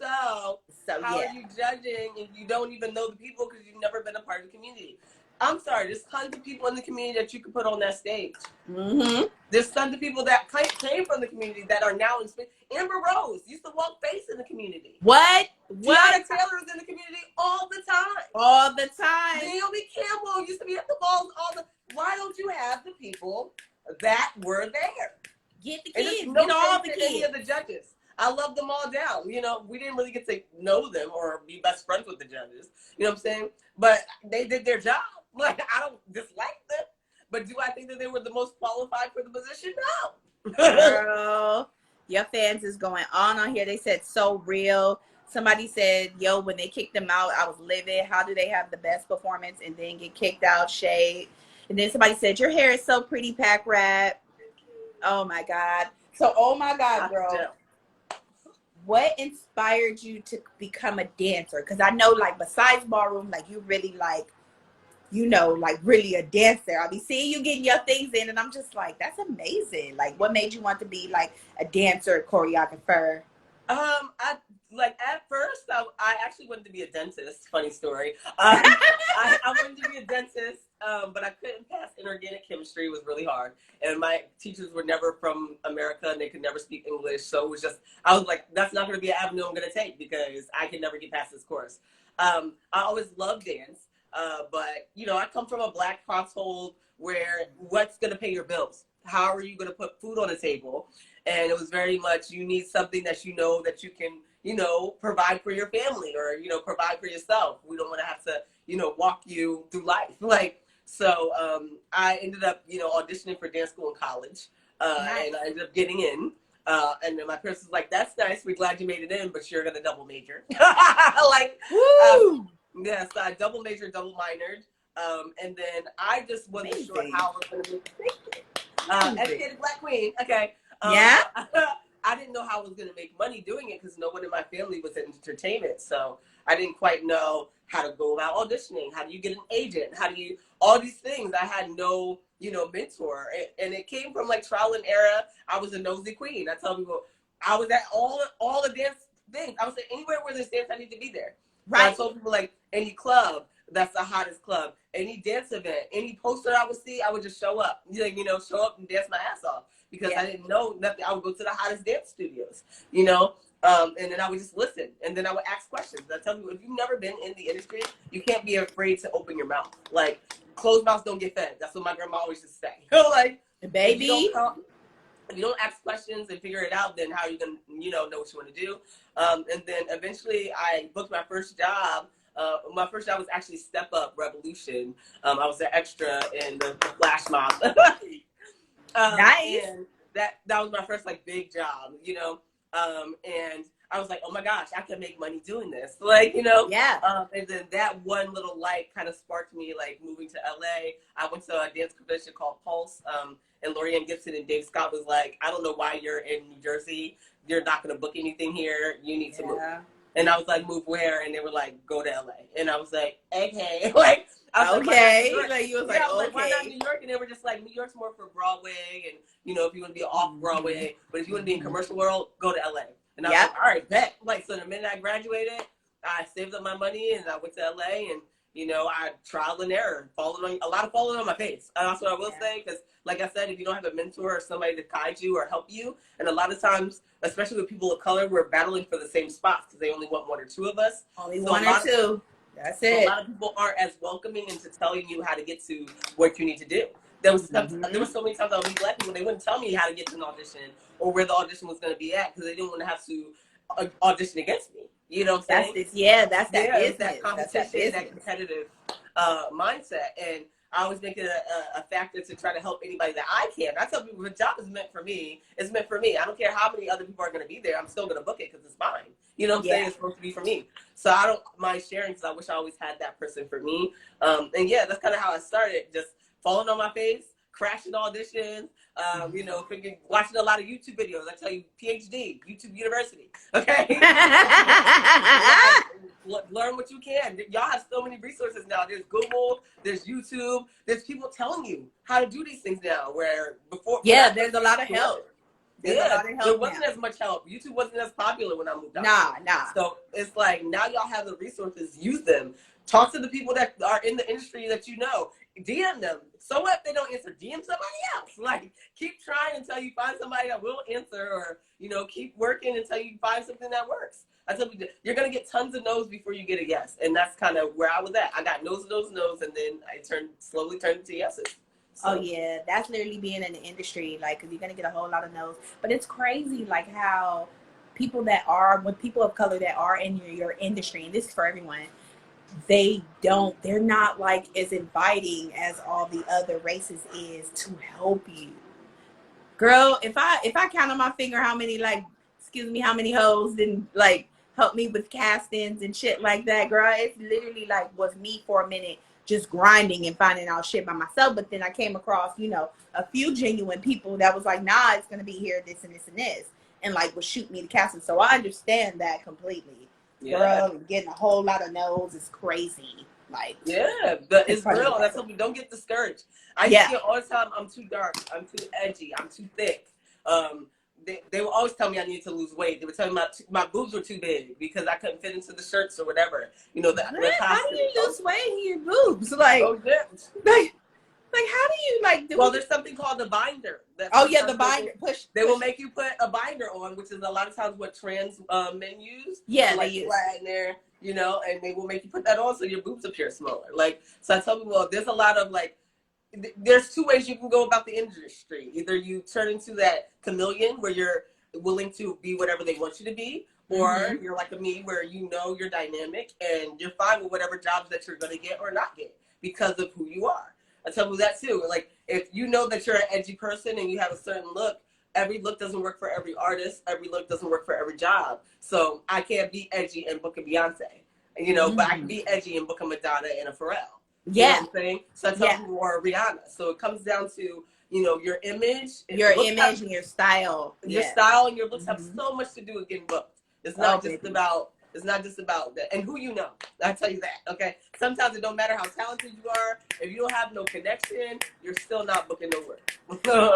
So how are you judging and you don't even know the people because you've never been a part of the community? I'm sorry, there's tons of people in the community that you could put on that stage. Mm-hmm. There's tons of people that came from the community that are now in space. Amber Rose used to walk face in the community. What? Tiana Taylor is in the community all the time. All the time. Naomi Campbell used to be at the balls all the. Why don't you have the people that were there? Get the kids. Get all the kids. Any of the judges. I love them all down. You know, we didn't really get to know them or be best friends with the judges. You know what I'm saying? But they did their job. Like, I don't dislike them. But do I think that they were the most qualified for the position? No. Girl, your fans is going on here. They said, so real. Somebody said, yo, when they kicked them out, I was livid. How do they have the best performance and then get kicked out? Shade. And then somebody said, your hair is so pretty, Packrat. Oh, my God. So, oh, my God, girl. What inspired you to become a dancer? Because I know, like, besides ballroom, like, you really, like, you know, like really a dancer. I'll be seeing you getting your things in, and I'm just like, that's amazing. Like, what made you want to be like a dancer, choreographer? I like at first I actually wanted to be a dentist. Funny story. I wanted to be a dentist, but I couldn't pass inorganic chemistry. It was really hard, and my teachers were never from America, and they could never speak English. So it was just I was like, that's not going to be an avenue I'm going to take because I can never get past this course. I always loved dance, but you know, I come from a Black household where what's going to pay your bills? How are you going to put food on the table? And it was very much, you need something that you know that you can, you know, provide for your family or, you know, provide for yourself. We don't want to have to, you know, walk you through life. Like, so I ended up, you know, auditioning for dance school in college, Nice. and I ended up getting in. And then my parents was like, that's nice. We're glad you made it in, but you're going to double major. Like, Woo! yes, I double majored, double minored. And then I just wasn't sure how I was going to make it. Educated Black queen. Okay. Yeah. I didn't know how I was going to make money doing it because no one in my family was in entertainment. So I didn't quite know how to go about auditioning. How do you get an agent? How do you, all these things. I had no, you know, mentor. And it came from like trial and error. I was a nosy queen. I tell people I was at all the dance things. I would say anywhere where there's dance, I need to be there. Right. So I told people like any club, that's the hottest club. Any dance event, any poster I would see, I would just show up. Like, you know, show up and dance my ass off because I didn't know nothing. I would go to the hottest dance studios, you know, and then I would just listen. And then I would ask questions. I tell you, if you've never been in the industry, you can't be afraid to open your mouth. Like, closed mouths don't get fed. That's what my grandma always used to say. Like, baby. If you don't ask questions and figure it out, then how are you going to, you know what you want to do? And then eventually I booked my first job. My first job was actually Step Up Revolution. I was an extra in the flash mob. Nice. And that was my first like big job, you know. And I was like, oh my gosh, I can make money doing this, like, you know. Yeah. And then that one little light kind of sparked me, like moving to LA. I went to a dance convention called Pulse, and Lorianne Gibson and Dave Scott was like, I don't know why you're in New Jersey. You're not going to book anything here. You need to move. And I was like, move where? And they were like, go to LA. And I was like, okay. Like, I was okay. Like, you was like, okay. Like, why not New York? And they were just like, New York's more for Broadway. And, you know, if you want to be off Broadway, but if you want to be in commercial world, go to LA. And I was like, all right, bet. Like, so the minute I graduated, I saved up my money and I went to LA and, you know, I trial and error, falling on my face. And that's what I will say, because like I said, if you don't have a mentor or somebody to guide you or help you, and a lot of times, especially with people of color, we're battling for the same spots because they only want one or two of us. Only one or two. That's it. A lot of people aren't as welcoming into telling you how to get to what you need to do. There was so many times I would meet Black people, they wouldn't tell me how to get to an audition or where the audition was going to be at because they didn't want to have to audition against me. You know what I'm saying? That's that business. That competition, that competitive mindset. And I always make it a factor to try to help anybody that I can. I tell people, if a job is meant for me, it's meant for me. I don't care how many other people are going to be there. I'm still going to book it because it's mine. You know what I'm saying? It's supposed to be for me. So I don't mind sharing because I wish I always had that person for me. And yeah, that's kind of how I started. Just falling on my face, crashing auditions, you know, watching a lot of YouTube videos. I tell you, PhD, YouTube University. Okay? Learn what you can. Y'all have so many resources now. There's Google, there's YouTube, there's people telling you how to do these things now. Where before, there's a lot of help. There wasn't as much help. YouTube wasn't as popular when I moved out. Nah. So it's like now y'all have the resources. Use them. Talk to the people that are in the industry that you know. DM them. So what if they don't answer? DM somebody else. Like, keep trying until you find somebody that will answer, or, you know, keep working until you find something that works. I tell you, you're going to get tons of no's before you get a yes. And that's kind of where I was at. I got no's, and then I slowly turned into yeses. So. Oh, yeah. That's literally being in the industry, like, because you're going to get a whole lot of no's. But it's crazy, like, how people of color that are in your industry, and this is for everyone, they're not like as inviting as all the other races is to help you. Girl, if I count on my finger how many hoes didn't like help me with castings and shit like that, girl, it's literally like was me for a minute just grinding and finding out shit by myself. But then I came across, you know, a few genuine people that was like, nah, it's gonna be here, this and this and this, and like would shoot me the casting. So I understand that completely. Yeah. Girl, getting a whole lot of no's is crazy. Like, it's real. That's something. Don't get discouraged. I used to hear all the time, I'm too dark, I'm too edgy, I'm too thick. They would always tell me I needed to lose weight. They would tell me my boobs were too big because I couldn't fit into the shirts or whatever. You know, how do you lose weight in your boobs? Like, like, how do you, like, well, there's something called the binder. The binder. They will make you put a binder on, which is a lot of times what trans men use. Yeah, like, they use. Flat in there, you know, and they will make you put that on so your boobs appear smaller. Like, so I tell people, well, there's a lot of, like, there's two ways you can go about the industry. Either you turn into that chameleon where you're willing to be whatever they want you to be, or you're like me where you know you're dynamic and you're fine with whatever jobs that you're going to get or not get because of who you are. I tell you that too. Like, if you know that you're an edgy person and you have a certain look, every look doesn't work for every artist. Every look doesn't work for every job. So I can't be edgy and book a Beyonce, you know, but I can be edgy and book a Madonna and a Pharrell. You know what I'm saying? So I tell people, or Rihanna. So it comes down to, you know, your image. And your style. Your style and your looks have so much to do with getting booked. It's not just about. It's not just about that. And who you know. I tell you that. Okay. Sometimes it don't matter how talented you are. If you don't have no connection, you're still not booking no work.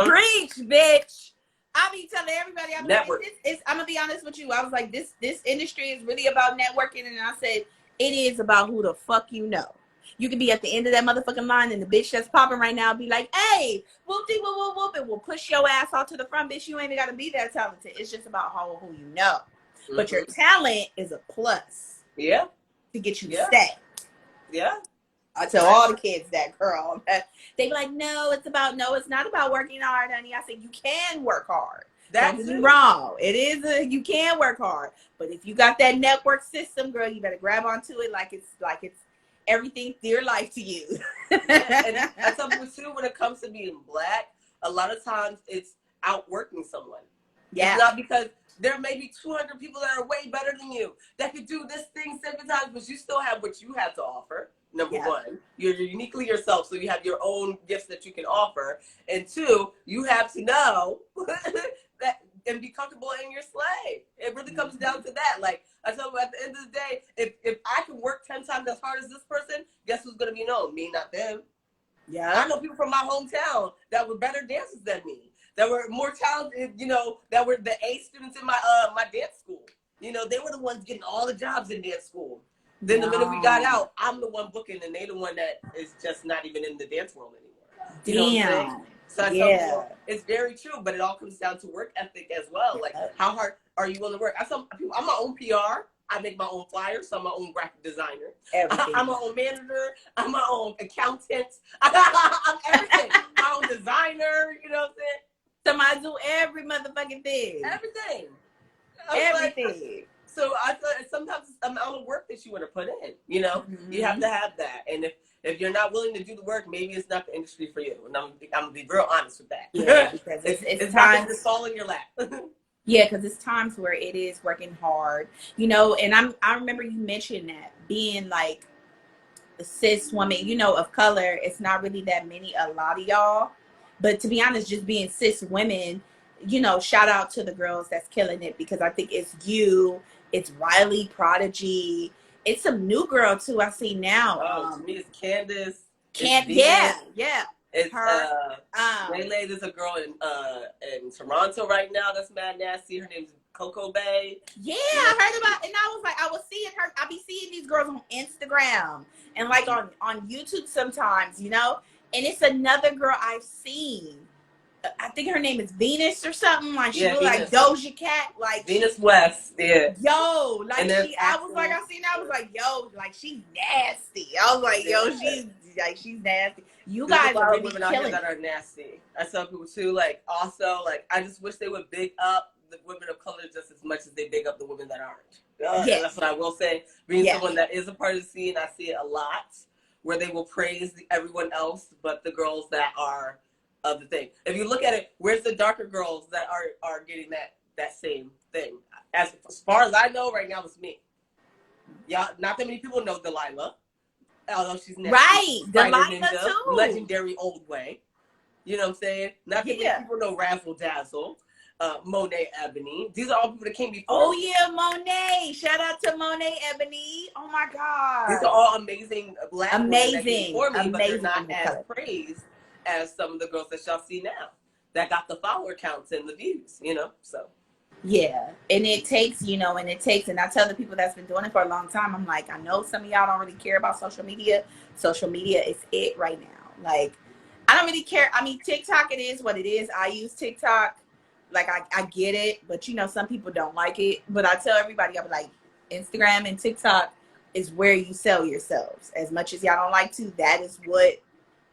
Preach, bitch. I'll be telling everybody. I'm gonna be honest with you. I was like, this industry is really about networking, and I said it is about who the fuck you know. You can be at the end of that motherfucking line, and the bitch that's popping right now be like, "Hey, whoop-de whoop whoop whoop," and we'll push your ass all to the front, bitch. You ain't gotta be that talented. It's just about who you know. But your talent is a plus. Yeah. To get you to stay. Yeah. I tell all the kids that, girl. They be like, no, it's not about working hard, honey. I said, you can work hard. That's wrong. It is you can work hard. But if you got that network system, girl, you better grab onto it like it's everything dear life to you. And that's something too when it comes to being Black, a lot of times it's outworking someone. Yeah. It's not because there may be 200 people that are way better than you that could do this thing 7 times, but you still have what you have to offer. Number one, you're uniquely yourself, so you have your own gifts that you can offer. And two, you have to know that and be comfortable in your slay. It really comes down to that. Like I tell you, at the end of the day, if I can work 10 times as hard as this person, guess who's gonna be known? Me, not them. Yeah, I know people from my hometown that were better dancers than me, that were more talented, you know, that were the A students in my my dance school. You know, they were the ones getting all the jobs in dance school. Then the minute we got out, I'm the one booking, and they the one that is just not even in the dance world anymore. You know what I'm saying? So I tell people, it's very true, but it all comes down to work ethic as well. Like, how hard are you willing to work? I tell people, I'm my own PR. I make my own flyers, so I'm my own graphic designer. I'm my own manager. I'm my own accountant. I'm everything. My own designer, you know what I'm saying? Somebody do every motherfucking thing. Everything. Everything. So I thought sometimes it's the amount of work that you want to put in, you know, you have to have that. And if you're not willing to do the work, maybe it's not the industry for you. And I'm going to be real honest with that. Yeah, because it's time to fall in your lap. Yeah, because it's times where it is working hard, you know, and I remember you mentioned that being like a cis woman, you know, of color, it's not really that many, a lot of y'all. But to be honest, just being cis women, you know, shout out to the girls that's killing it, because I think it's you, it's Riley, Prodigy, it's some new girl too I see now. To me, it's Candace. Yeah. It's her. Lele, there's a girl in Toronto right now that's mad nasty. Her name's Coco Bay. Yeah, I heard about, and I was like, I was seeing her. I be seeing these girls on Instagram and like on YouTube sometimes, you know. And it's another girl I've seen. I think her name is Venus or something. Like she look like Doja Cat, like Venus West. Yeah. Yo, like I was like, I was like, yo, like she's nasty. I was like, yo, she's nasty. You guys are really women out here that are nasty. I tell people too. Like also, like I just wish they would big up the women of color just as much as they big up the women that aren't. That's what I will say. Being someone that is a part of the scene, I see it a lot where they will praise everyone else, but the girls that are of the thing. If you look at it, where's the darker girls that are getting that same thing? As far as I know, right now it's me. Yeah, not that many people know Delilah, although she's nasty. Right, Delilah too. Legendary old way. You know what I'm saying? Not that many people know Razzle Dazzle. Monet Ebony. These are all people that came before. Oh yeah, Monet. Shout out to Monet Ebony. Oh my God. These are all amazing black women that came before me, but they're not as praised as some of the girls that y'all see now that got the follower counts and the views, you know, so. Yeah, and it takes, you know, and I tell the people that's been doing it for a long time, I'm like, I know some of y'all don't really care about social media. Social media is it right now. Like, I don't really care. I mean, TikTok, it is what it is. I use TikTok. Like, I get it, but you know, some people don't like it. But I tell everybody, I'm like, Instagram and TikTok is where you sell yourselves. As much as y'all don't like to, that is what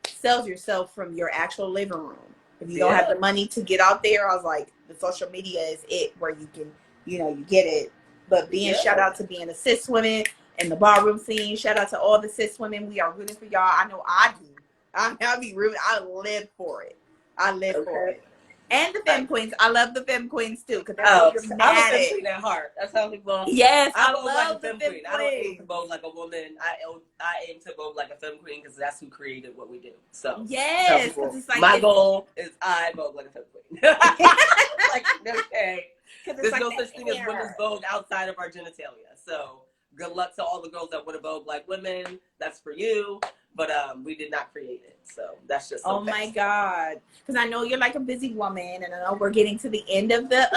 sells yourself from your actual living room. If you don't have the money to get out there, I was like, the social media is it where you can, you know, you get it. But shout out to being a cis woman in the ballroom scene. Shout out to all the cis women. We are rooting for y'all. I know I do. I'll be rooting. I live for it. I live for it. And the femme queens. I love the femme queens too. Cause I'm a femme queen at heart. That's how people. Yes, I love like a femme queen. I don't aim to vote like a woman. I aim to vote like a femme queen because that's who created what we do. So yes, because it's like my goal is I vote like a femme queen. Like okay, there's like no such thing as women's vogue outside of our genitalia. So good luck to all the girls that want to vote like women. That's for you. But we did not create it, so that's just. Oh my God! Because I know you're like a busy woman, and I know we're getting to the end of the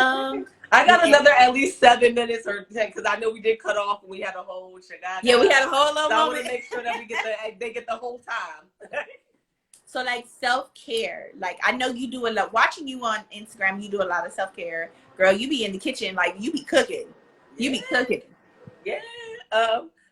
I got another at least 7 minutes or 10 because I know we did cut off and we had a whole shagada. Yeah, we had a whole little moment. I want to make sure that they get the whole time. So like self-care, like I know you do a lot. Watching you on Instagram, you do a lot of self-care, girl. You be in the kitchen, like you be cooking. You be cooking. Yeah.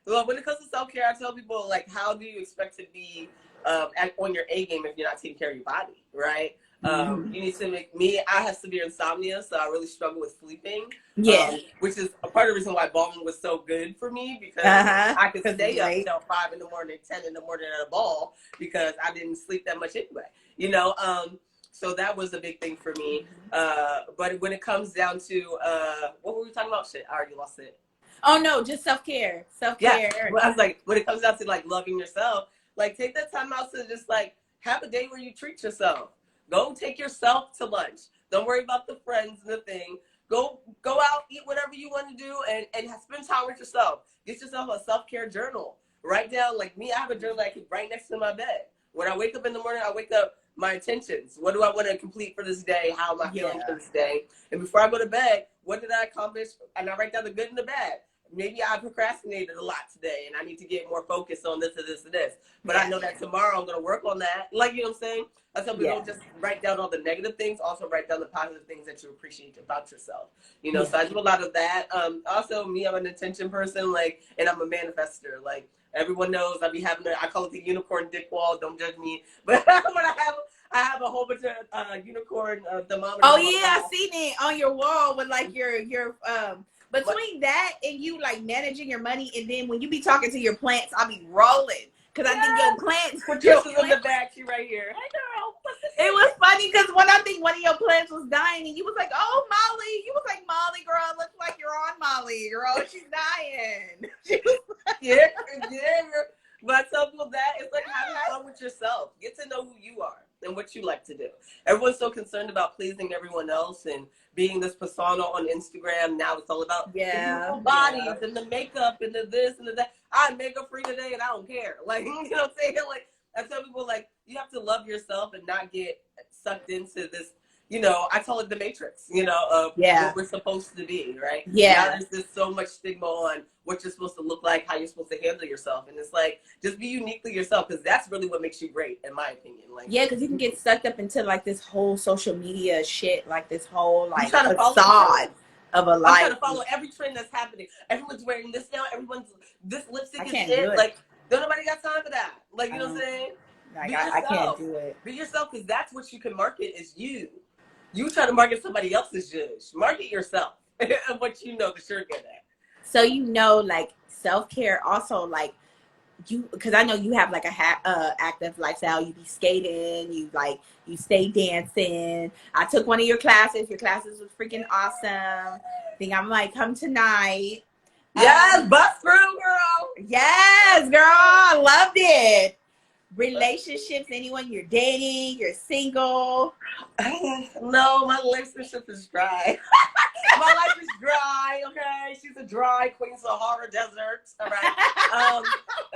Well, when it comes to self-care, I tell people, like, how do you expect to be on your A game if you're not taking care of your body, right? You need to I have severe insomnia, so I really struggle with sleeping. Yeah. Which is a part of the reason why ballroom was so good for me because I could stay up until 5 in the morning, 10 in the morning at a ball because I didn't sleep that much anyway, you know? So that was a big thing for me. But when it comes down to, what were we talking about? Shit, I already lost it. Oh no, just self-care. Self-care. Yeah. Well, I was like, when it comes down to like loving yourself, like take that time out to just like have a day where you treat yourself. Go take yourself to lunch. Don't worry about the friends and the thing. Go out, eat whatever you want to do and spend time with yourself. Get yourself a self-care journal. Write down, like me, I have a journal that I keep right next to my bed. When I wake up in the morning, I wake up my intentions. What do I want to complete for this day? How am I feeling for this day? And before I go to bed, what did I accomplish? And I write down the good and the bad. Maybe I procrastinated a lot today and I need to get more focused on this and this and this. But I know that tomorrow I'm going to work on that. Like, you know what I'm saying? I tell people don't just write down all the negative things. Also write down the positive things that you appreciate about yourself. You know, so I do a lot of that. Also, me, I'm an intention person, like, and I'm a manifester. Like, everyone knows I call it the unicorn dick wall. Don't judge me. But when I have a whole bunch of unicorn thermometers. Oh, yeah, I seen it on your wall with, like, your between that and you like managing your money, and then when you be talking to your plants, I'll be rolling because I think your plants. Your in the back, she right here. Hey girl, it was funny because when I think one of your plants was dying, and you was like, "Oh, Molly," you was like, "Molly, girl, it looks like you're on Molly, girl. She's dying." yeah. But I tell people that it's like having fun with yourself. Get to know who you are and what you like to do. Everyone's so concerned about pleasing everyone else and being this persona on Instagram. Now it's all about the beautiful bodies and the makeup and the this and the that. I'm makeup free today and I don't care. Like, you know what I'm saying? Like, I tell people, like, you have to love yourself and not get sucked into this, you know, I call it the matrix, you know, of what we're supposed to be, right? Yeah. Now there's just so much stigma on what you're supposed to look like, how you're supposed to handle yourself. And it's like, just be uniquely yourself, because that's really what makes you great, in my opinion. Like, yeah, because you can get sucked up into, like, this whole social media shit, like, this whole, like, facade of a life. I'm trying to follow every trend that's happening. Everyone's wearing this now. Everyone's, this lipstick is it. Like, don't nobody got time for that. Like, you know what I'm saying? Like, I can't do it. Be yourself, because that's what you can market is you. You try to market somebody else's judge. Market yourself and what you know that you're good at. So, you know, like, self-care also, like, you, because I know you have, like, a active lifestyle. You be skating. You stay dancing. I took one of your classes. Your classes was freaking awesome. I think I'm like, come tonight. Yes, bust through, girl. Yes, girl. I loved it. relationships? Anyone you're dating? You're single? No, my relationship is dry. My life is dry, okay? She's a dry Queen Sahara Desert, all right?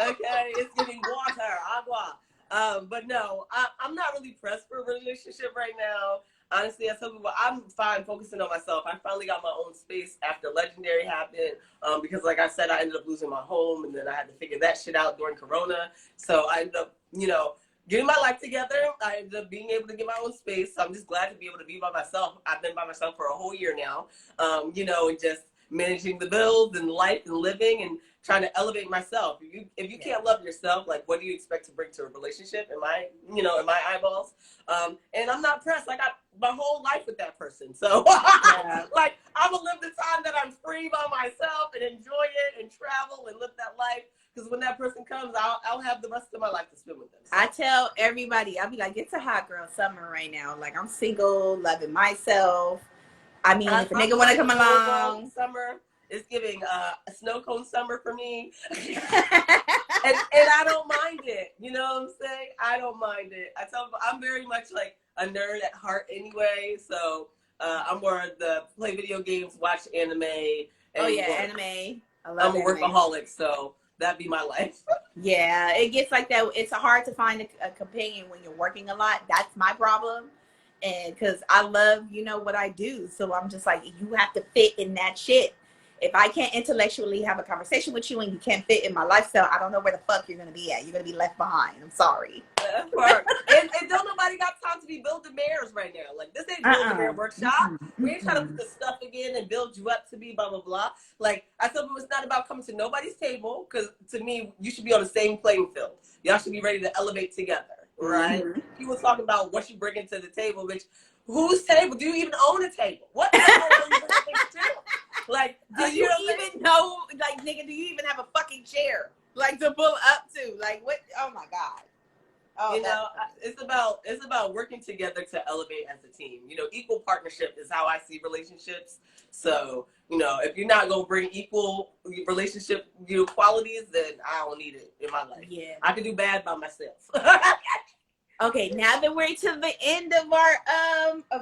Okay, it's giving water, agua. But no, I'm not really pressed for a relationship right now. Honestly, I tell people I'm fine focusing on myself. I finally got my own space after Legendary happened because, like I said, I ended up losing my home, and then I had to figure that shit out during Corona. So I ended up, getting my life together. I ended up being able to get my own space. So I'm just glad to be able to be by myself. I've been by myself for a whole year now, and just managing the bills and life and living and trying to elevate myself. If you can't love yourself, like, what do you expect to bring to a relationship? In my eyeballs. And I'm not pressed. I got my whole life with that person. So like, I'm gonna live the time that I'm free by myself and enjoy it and travel and live that life. Because when that person comes, I'll have the rest of my life to spend with them. So. I tell everybody, I'll be like, it's a hot girl summer right now. Like, I'm single, loving myself. I mean, if a nigga want to come along. Summer is giving a snow cone summer for me. and I don't mind it. You know what I'm saying? I don't mind it. I tell them I'm very much like a nerd at heart anyway. So I'm more of the play video games, watch anime. And anime. I'm a workaholic, so that'd be my life. Yeah, it gets like that. It's hard to find a companion when you're working a lot. That's my problem. And because I love, what I do. So I'm just like, you have to fit in that shit. If I can't intellectually have a conversation with you and you can't fit in my lifestyle, I don't know where the fuck you're going to be at. You're going to be left behind. I'm sorry. and don't nobody got time to be building mirrors right now. Like, this ain't building mirror workshop. We ain't trying to put the stuff again and build you up to be blah, blah, blah. Like, I tell people it's not about coming to nobody's table, because to me, you should be on the same playing field. Y'all should be ready to elevate together, right? People talking about what you bringing to the table, bitch. Whose table? Do you even own a table? What table are you bringing to? Like, do you even know, like, nigga, do you even have a fucking chair, like, to pull up to? Like, what? Oh, my God. Oh, it's about working together to elevate as a team. Equal partnership is how I see relationships. So, if you're not going to bring equal relationship qualities, then I don't need it in my life. Yeah. I can do bad by myself. Okay, now that we're to the end of our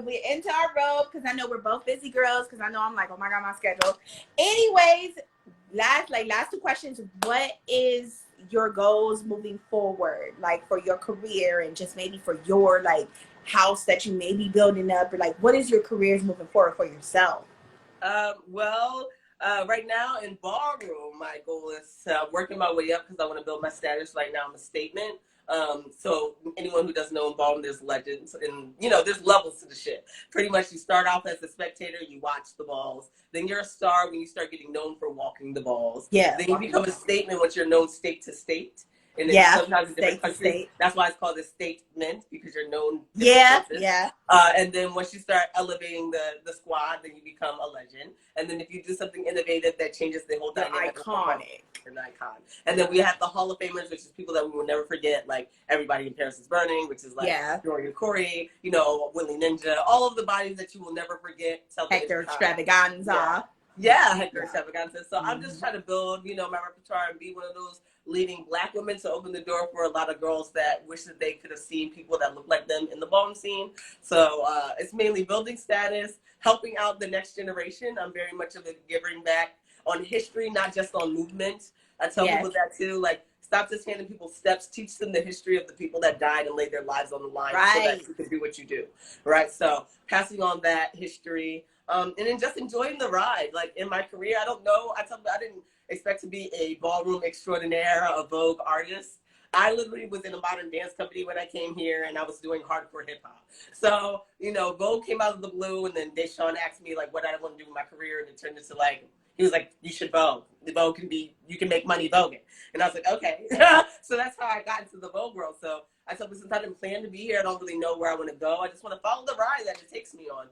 we're into our road, because I know we're both busy girls, because I know I'm like, oh my God, my schedule. Anyways, last two questions. What is your goals moving forward, like, for your career, and just maybe for your, like, house that you may be building up, or like, what is your careers moving forward for yourself? Right now in ballroom, my goal is working my way up, because I want to build my status. Right now I'm a statement. So anyone who doesn't know, in ballroom, there's legends, and there's levels to the shit. Pretty much, you start off as a spectator, you watch the balls, then you're a star when you start getting known for walking the balls. Yeah. Then you become a statement once you're known state to state. And then sometimes in different countries, that's why it's called a statement, because you're known. And then once you start elevating the squad, then you become a legend. And then if you do something innovative that changes the whole dynamic, iconic. An icon. And then we have the Hall of Famers, which is people that we will never forget, like Everybody in Paris is Burning, which is like Dorian Corey, Willie Ninja, all of the bodies that you will never forget. Hector Extravaganza. Hector Extravaganza. So I'm just trying to build, my repertoire and be one of those leading Black women to open the door for a lot of girls that wish that they could have seen people that look like them in the ballroom scene. So it's mainly building status, helping out the next generation. I'm very much of a giving back on history, not just on movement. I tell people that too. Like, stop just handing people steps. Teach them the history of the people that died and laid their lives on the line so that you can do what you do. Right? So passing on that history. And then just enjoying the ride. Like, in my career, I don't know. I didn't expect to be a ballroom extraordinaire, a Vogue artist. I literally was in a modern dance company when I came here, and I was doing hardcore hip hop. So, Vogue came out of the blue, and then Deshaun asked me, like, what I want to do with my career, and it turned into, like, he was like, you should Vogue. The Vogue you can make money voguing. And I was like, okay. So that's how I got into the Vogue world. So I told him, since I didn't plan to be here, I don't really know where I want to go. I just want to follow the ride that it takes me on,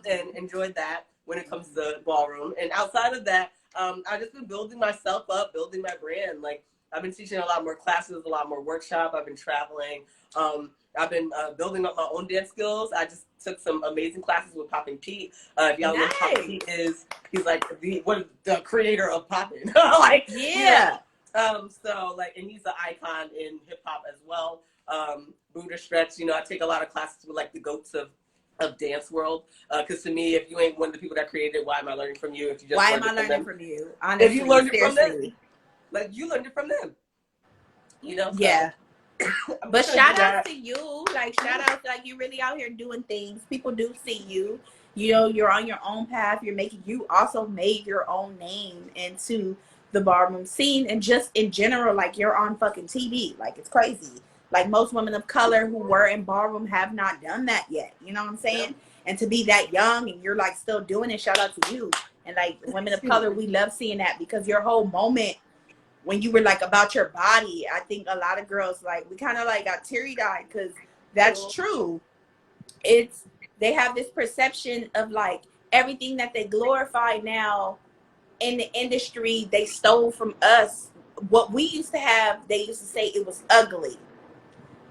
and enjoy that when it comes to ballroom. And outside of that, I've just been building myself up, building my brand. Like, I've been teaching a lot more classes, a lot more workshop. I've been traveling. I've been building up my own dance skills. I just took some amazing classes with Poppin' Pete. If y'all know Poppin' Pete is, he's like the creator of Poppin'. So like, and he's an icon in hip hop as well. Buddha Stretch, you know, I take a lot of classes with like the goats of dance world. Because to me, if you ain't one of the people that created it, why am I learning from you? If you just why am I learning from you? Honestly, if you learned it from them, like you learned it from them. You know, so. Yeah. But shout out to you, like shout out, like you're really out here doing things. People do see you. You know, you're on your own path. You also made your own name into the ballroom scene, and just in general, like you're on fucking TV. Like it's crazy. Like most women of color who were in ballroom have not done that yet. You know what I'm saying? Yep. And to be that young and you're like still doing it, shout out to you. And like women of color, we love seeing that, because your whole moment when you were like about your body, I think a lot of girls, like, we kind of like got teary-eyed, because that's true. They have this perception of like everything that they glorify now in the industry, they stole from us. What we used to have, they used to say it was ugly,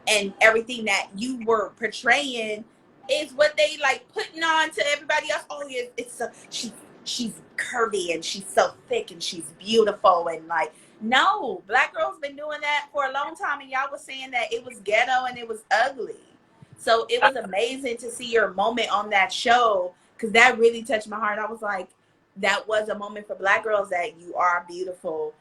and everything that you were portraying is what they like putting on to everybody else. Oh yeah, she's curvy and she's so thick and she's beautiful, and like, no, black girls been doing that for a long time, and y'all was saying that it was ghetto and it was ugly. So it was amazing to see your moment on that show, because that really touched my heart. I was like, that was a moment for black girls, that you are beautiful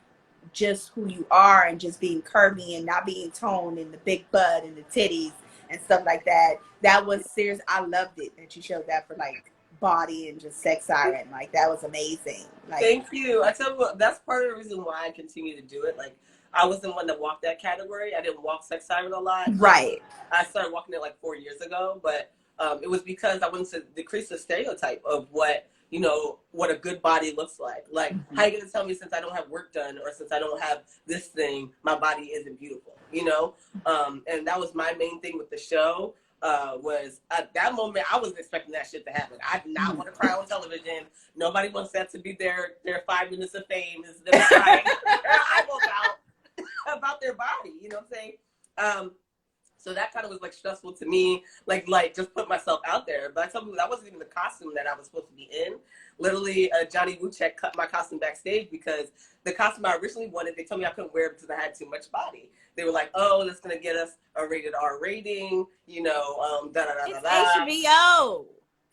just who you are, and just being curvy and not being toned, and the big butt and the titties and stuff like that. That was serious. I loved it that you showed that for like body and just sex siren. Like that was amazing. Like, thank you. I tell you what, that's part of the reason why I continue to do it. Like, I was the one that walked that category. I didn't walk sex siren a lot. Right. I started walking it like 4 years ago, but it was because I wanted to decrease the stereotype of what, you know, what a good body looks like. Like, how are you going to tell me since I don't have work done, or since I don't have this thing, my body isn't beautiful, you know? And that was my main thing with the show. Was at that moment, I wasn't expecting that shit to happen. I did not want to cry on television. Nobody wants that to be their 5 minutes of fame, is them crying their eyeballs out about their body, you know what I'm saying? So that kind of was like stressful to me, like just put myself out there. But I told you that wasn't even the costume that I was supposed to be in. Literally, Johnny Wuchek cut my costume backstage, because the costume I originally wanted, they told me I couldn't wear it because I had too much body. They were like, "Oh, that's gonna get us a rated R rating," you know, da da da da da. HBO.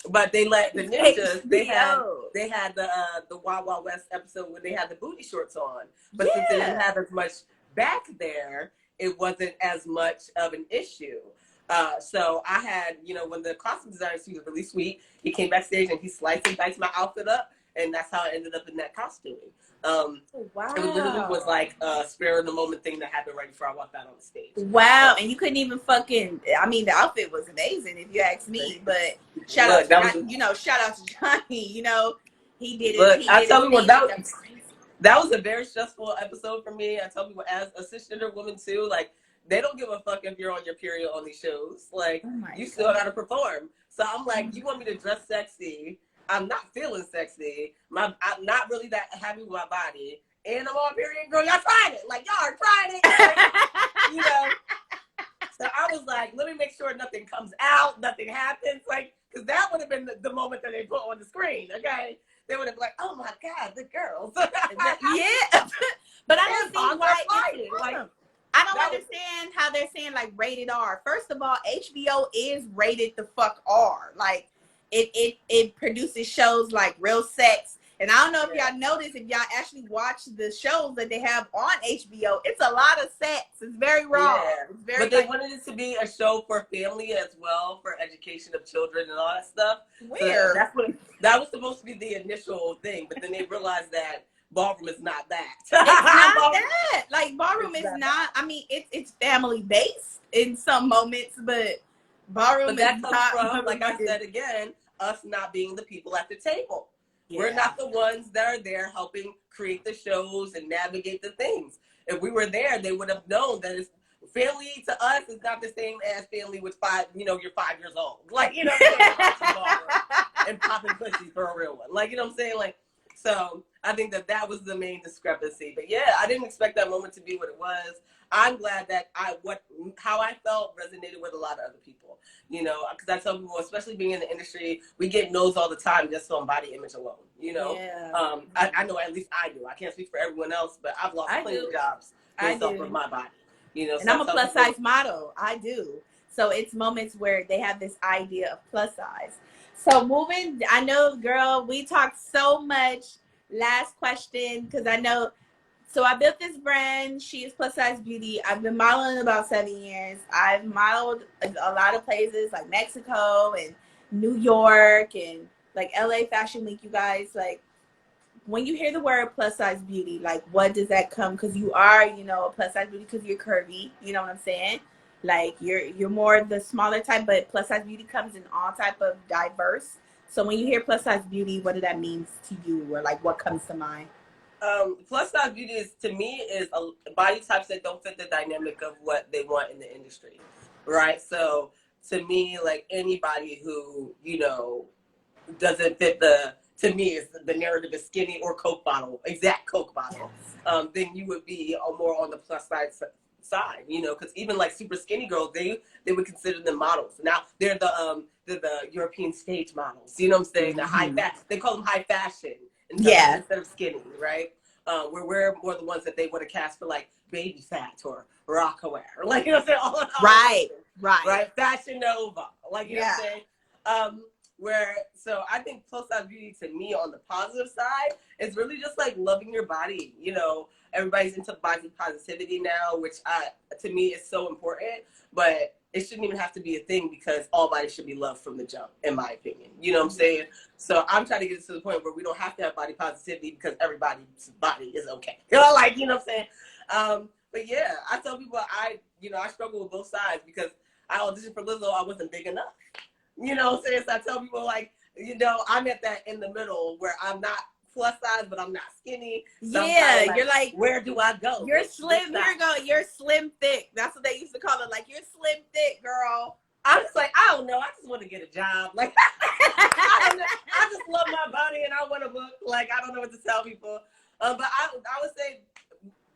But they let the ninjas. They had the Wild Wild West episode where they had the booty shorts on. But since they didn't have as much back there, it wasn't as much of an issue. So I had, you know, when the costume designer, he was really sweet, he came backstage and he sliced and diced my outfit up, and that's how I ended up in that costume. Wow. It literally was like a spare of the moment thing that happened right before I walked out on the stage. Wow. And you couldn't even fucking, I mean, the outfit was amazing if you ask me, but shout out to Johnny, you know, he did it. I tell you what, that was a very stressful episode for me. I tell people, as a cisgender woman too, like, they don't give a fuck if you're on your period on these shows. Like, you still gotta perform. So I'm like, you want me to dress sexy? I'm not feeling sexy. I'm not really that happy with my body. And I'm on period, girl, y'all tried it. Like, y'all are trying it. Like, you know. So I was like, let me make sure nothing comes out, nothing happens. Like, because that would have been the moment that they put on the screen, okay? They would have been like, oh my God, the girls. Yeah. But I don't see why. I don't understand how they're saying like rated R. First of all, HBO is rated the fuck R. Like, it produces shows like Real Sex. And I don't know if y'all notice, if y'all actually watch the shows that they have on HBO, it's a lot of sex. It's very raw. Yeah. It's very, but they wanted it to be a show for family as well, for education of children and all that stuff. Weird. So that was supposed to be the initial thing, but then they realized that ballroom is not that. It's not that. Like, ballroom is not. I mean, it's family based in some moments, but ballroom that is comes not. From, like I said again, us not being the people at the table. Yeah. We're not the ones that are there helping create the shows and navigate the things. If we were there, they would have known that it's family to us is not the same as family with you're 5 years old. Like, you know what I'm saying? And popping pussy for a real one. Like, you know what I'm saying? Like, so I think that was the main discrepancy. But yeah, I didn't expect that moment to be what it was. I'm glad that how I felt resonated with a lot of other people, you know, because I tell people, especially being in the industry, we get no's all the time just on body image alone, you know. Yeah. I know, at least I do. I can't speak for everyone else, but I've lost plenty of jobs based off of my body, you know. And so I'm a plus size model. I do. So it's moments where they have this idea of plus size. So moving, I know, girl, we talked so much. Last question, because I know. So I built this brand. She is Plus Size Beauty. I've been modeling about 7 years. I've modeled a lot of places like Mexico and New York and like LA Fashion Week. You guys, like, when you hear the word plus size beauty, like, what does that come? Because you are, you know, a plus size beauty because you're curvy. You know what I'm saying? Like, you're more the smaller type, but plus size beauty comes in all type of diverse. So when you hear plus size beauty, what does that mean to you, or like what comes to mind? Plus size beauty is, to me, is a body types that don't fit the dynamic of what they want in the industry, right? So to me, like, anybody who, you know, doesn't fit to me, is the narrative is skinny or Coke bottle, exact Coke bottle, then you would be more on the plus size side, you know, because even like super skinny girls, they would consider them models. Now they're the European stage models, you know what I'm saying? The high they call them high fashion instead of skinny, right? Where we're more the ones that they would have cast for like baby fat or Rockaware, like, you know what I'm saying? Right. Fashion Nova, like, you know what I'm saying? So I think plus size beauty, to me, on the positive side, is really just like loving your body. You know, everybody's into body positivity now, which to me is so important, but it shouldn't even have to be a thing, because all bodies should be loved from the jump, in my opinion. You know what I'm saying? So I'm trying to get it to the point where we don't have to have body positivity, because everybody's body is okay. You know, like, you know what I'm saying? But yeah, I tell people I struggle with both sides, because I auditioned for Lizzo, I wasn't big enough. You know what I'm saying? So I tell people, like, you know, I'm at that in the middle where I'm not plus size, but I'm not skinny. So yeah, you're like, where do I go? You're slim. Here you go. You're slim thick. That's what they used to call it. Like, you're slim thick, girl. I'm just like, I don't know. I just want to get a job. Like, I don't know. I just love my body and I want to look. Like, I don't know what to tell people. But I would say,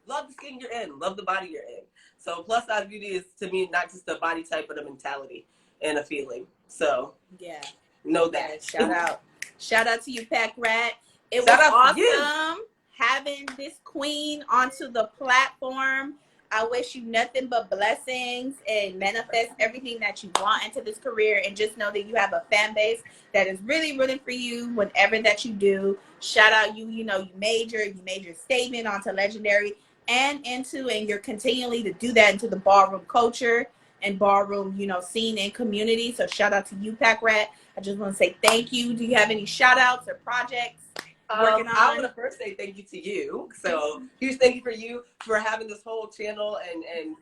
love the skin you're in. Love the body you're in. So plus size beauty is, to me, not just a body type, but a mentality and a feeling. So yeah, know that. Yeah, shout out to you, Packrat. It was awesome having this queen onto the platform. I wish you nothing but blessings and manifest everything that you want into this career, and just know that you have a fan base that is really rooting for you whenever that you do. Shout out you know, you made your statement onto Legendary and you're continually to do that into the ballroom culture and ballroom, you know, scene and community. So shout out to you, Packrat. I just want to say thank you. Do you have any shout outs or projects working on? I want to first say thank you to you. So huge thank you for having this whole channel and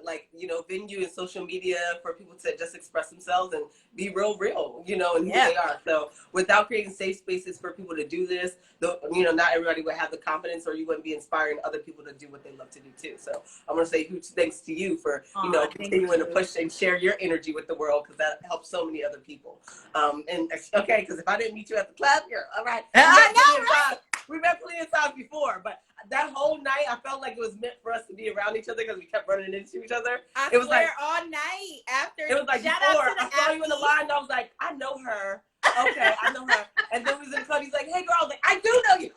like, you know, venue and social media for people to just express themselves and be real, you know, and who they are. So without creating safe spaces for people to do this, you know, not everybody would have the confidence, or you wouldn't be inspiring other people to do what they love to do too. So I want to say huge thanks to you for, you know, continuing to push and share your energy with the world, because that helps so many other people. And okay, because if I didn't meet you at the club, you're all right. I know, right? We met plenty of times before, but that whole night, I felt like it was meant for us to be around each other, because we kept running into each other. It was like all night after. It was like before I saw you in the line, and I was like, I know her. Okay, I know her. And then we was in the club. He's like, hey, girl. I was like, I do know you.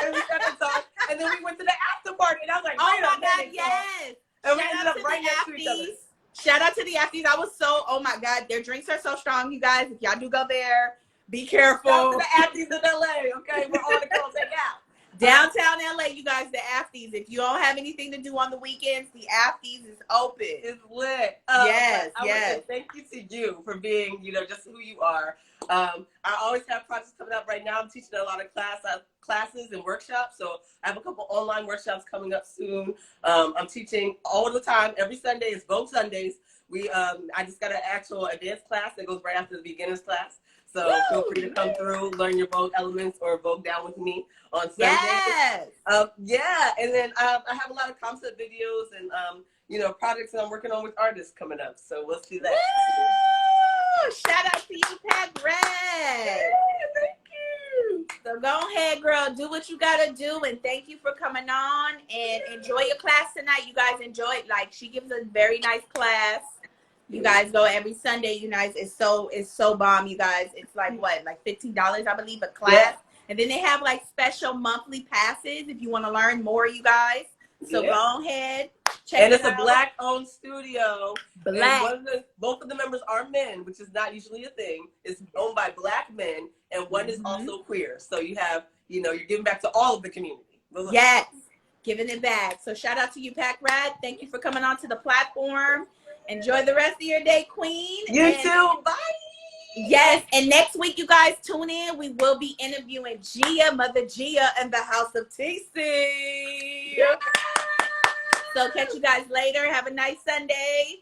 And we started talking. And then we went to the after party, and I was like, oh my God, yes. And we ended up right next to each other. Shout out to the afties. I was so, oh my God, their drinks are so strong, you guys. If y'all do go there, be careful. Shout out to the afties in LA, okay? We're all the girls hang out. Downtown LA, you guys, the afties. If you don't have anything to do on the weekends, the afties is open. It's lit. Yes. I want to say thank you to you for being, you know, just who you are. I always have projects coming up. Right now, I'm teaching a lot of classes and workshops. So I have a couple online workshops coming up soon. I'm teaching all the time. Every Sunday is Vogue Sundays. I just got an actual advanced class that goes right after the beginner's class. So feel free to come through, learn your Vogue elements, or Vogue down with me on Sunday. Yes. And then I have a lot of concept videos and you know, projects that I'm working on with artists coming up. So we'll see that. Woo! Shout out to you, Packrat. Thank you. So go ahead, girl. Do what you got to do. And thank you for coming on. And enjoy your class tonight. You guys enjoy it. Like, she gives a very nice class. You guys go every Sunday. You guys, it's so bomb, you guys. It's like, what, like $15, I believe, a class. Yeah. And then they have, like, special monthly passes if you want to learn more, you guys. So go ahead. Check it out. It's a Black-owned studio. Black. And both of the members are men, which is not usually a thing. It's owned by Black men, and one is also queer. So you have, you're giving back to all of the community. Yes, giving it back. So shout out to you, Packrat. Thank you for coming on to the platform. Enjoy the rest of your day, Queen. You too. Bye. Yes, and next week, you guys tune in. We will be interviewing Gia, Mother Gia, in the House of TC. Yeah. So catch you guys later. Have a nice Sunday.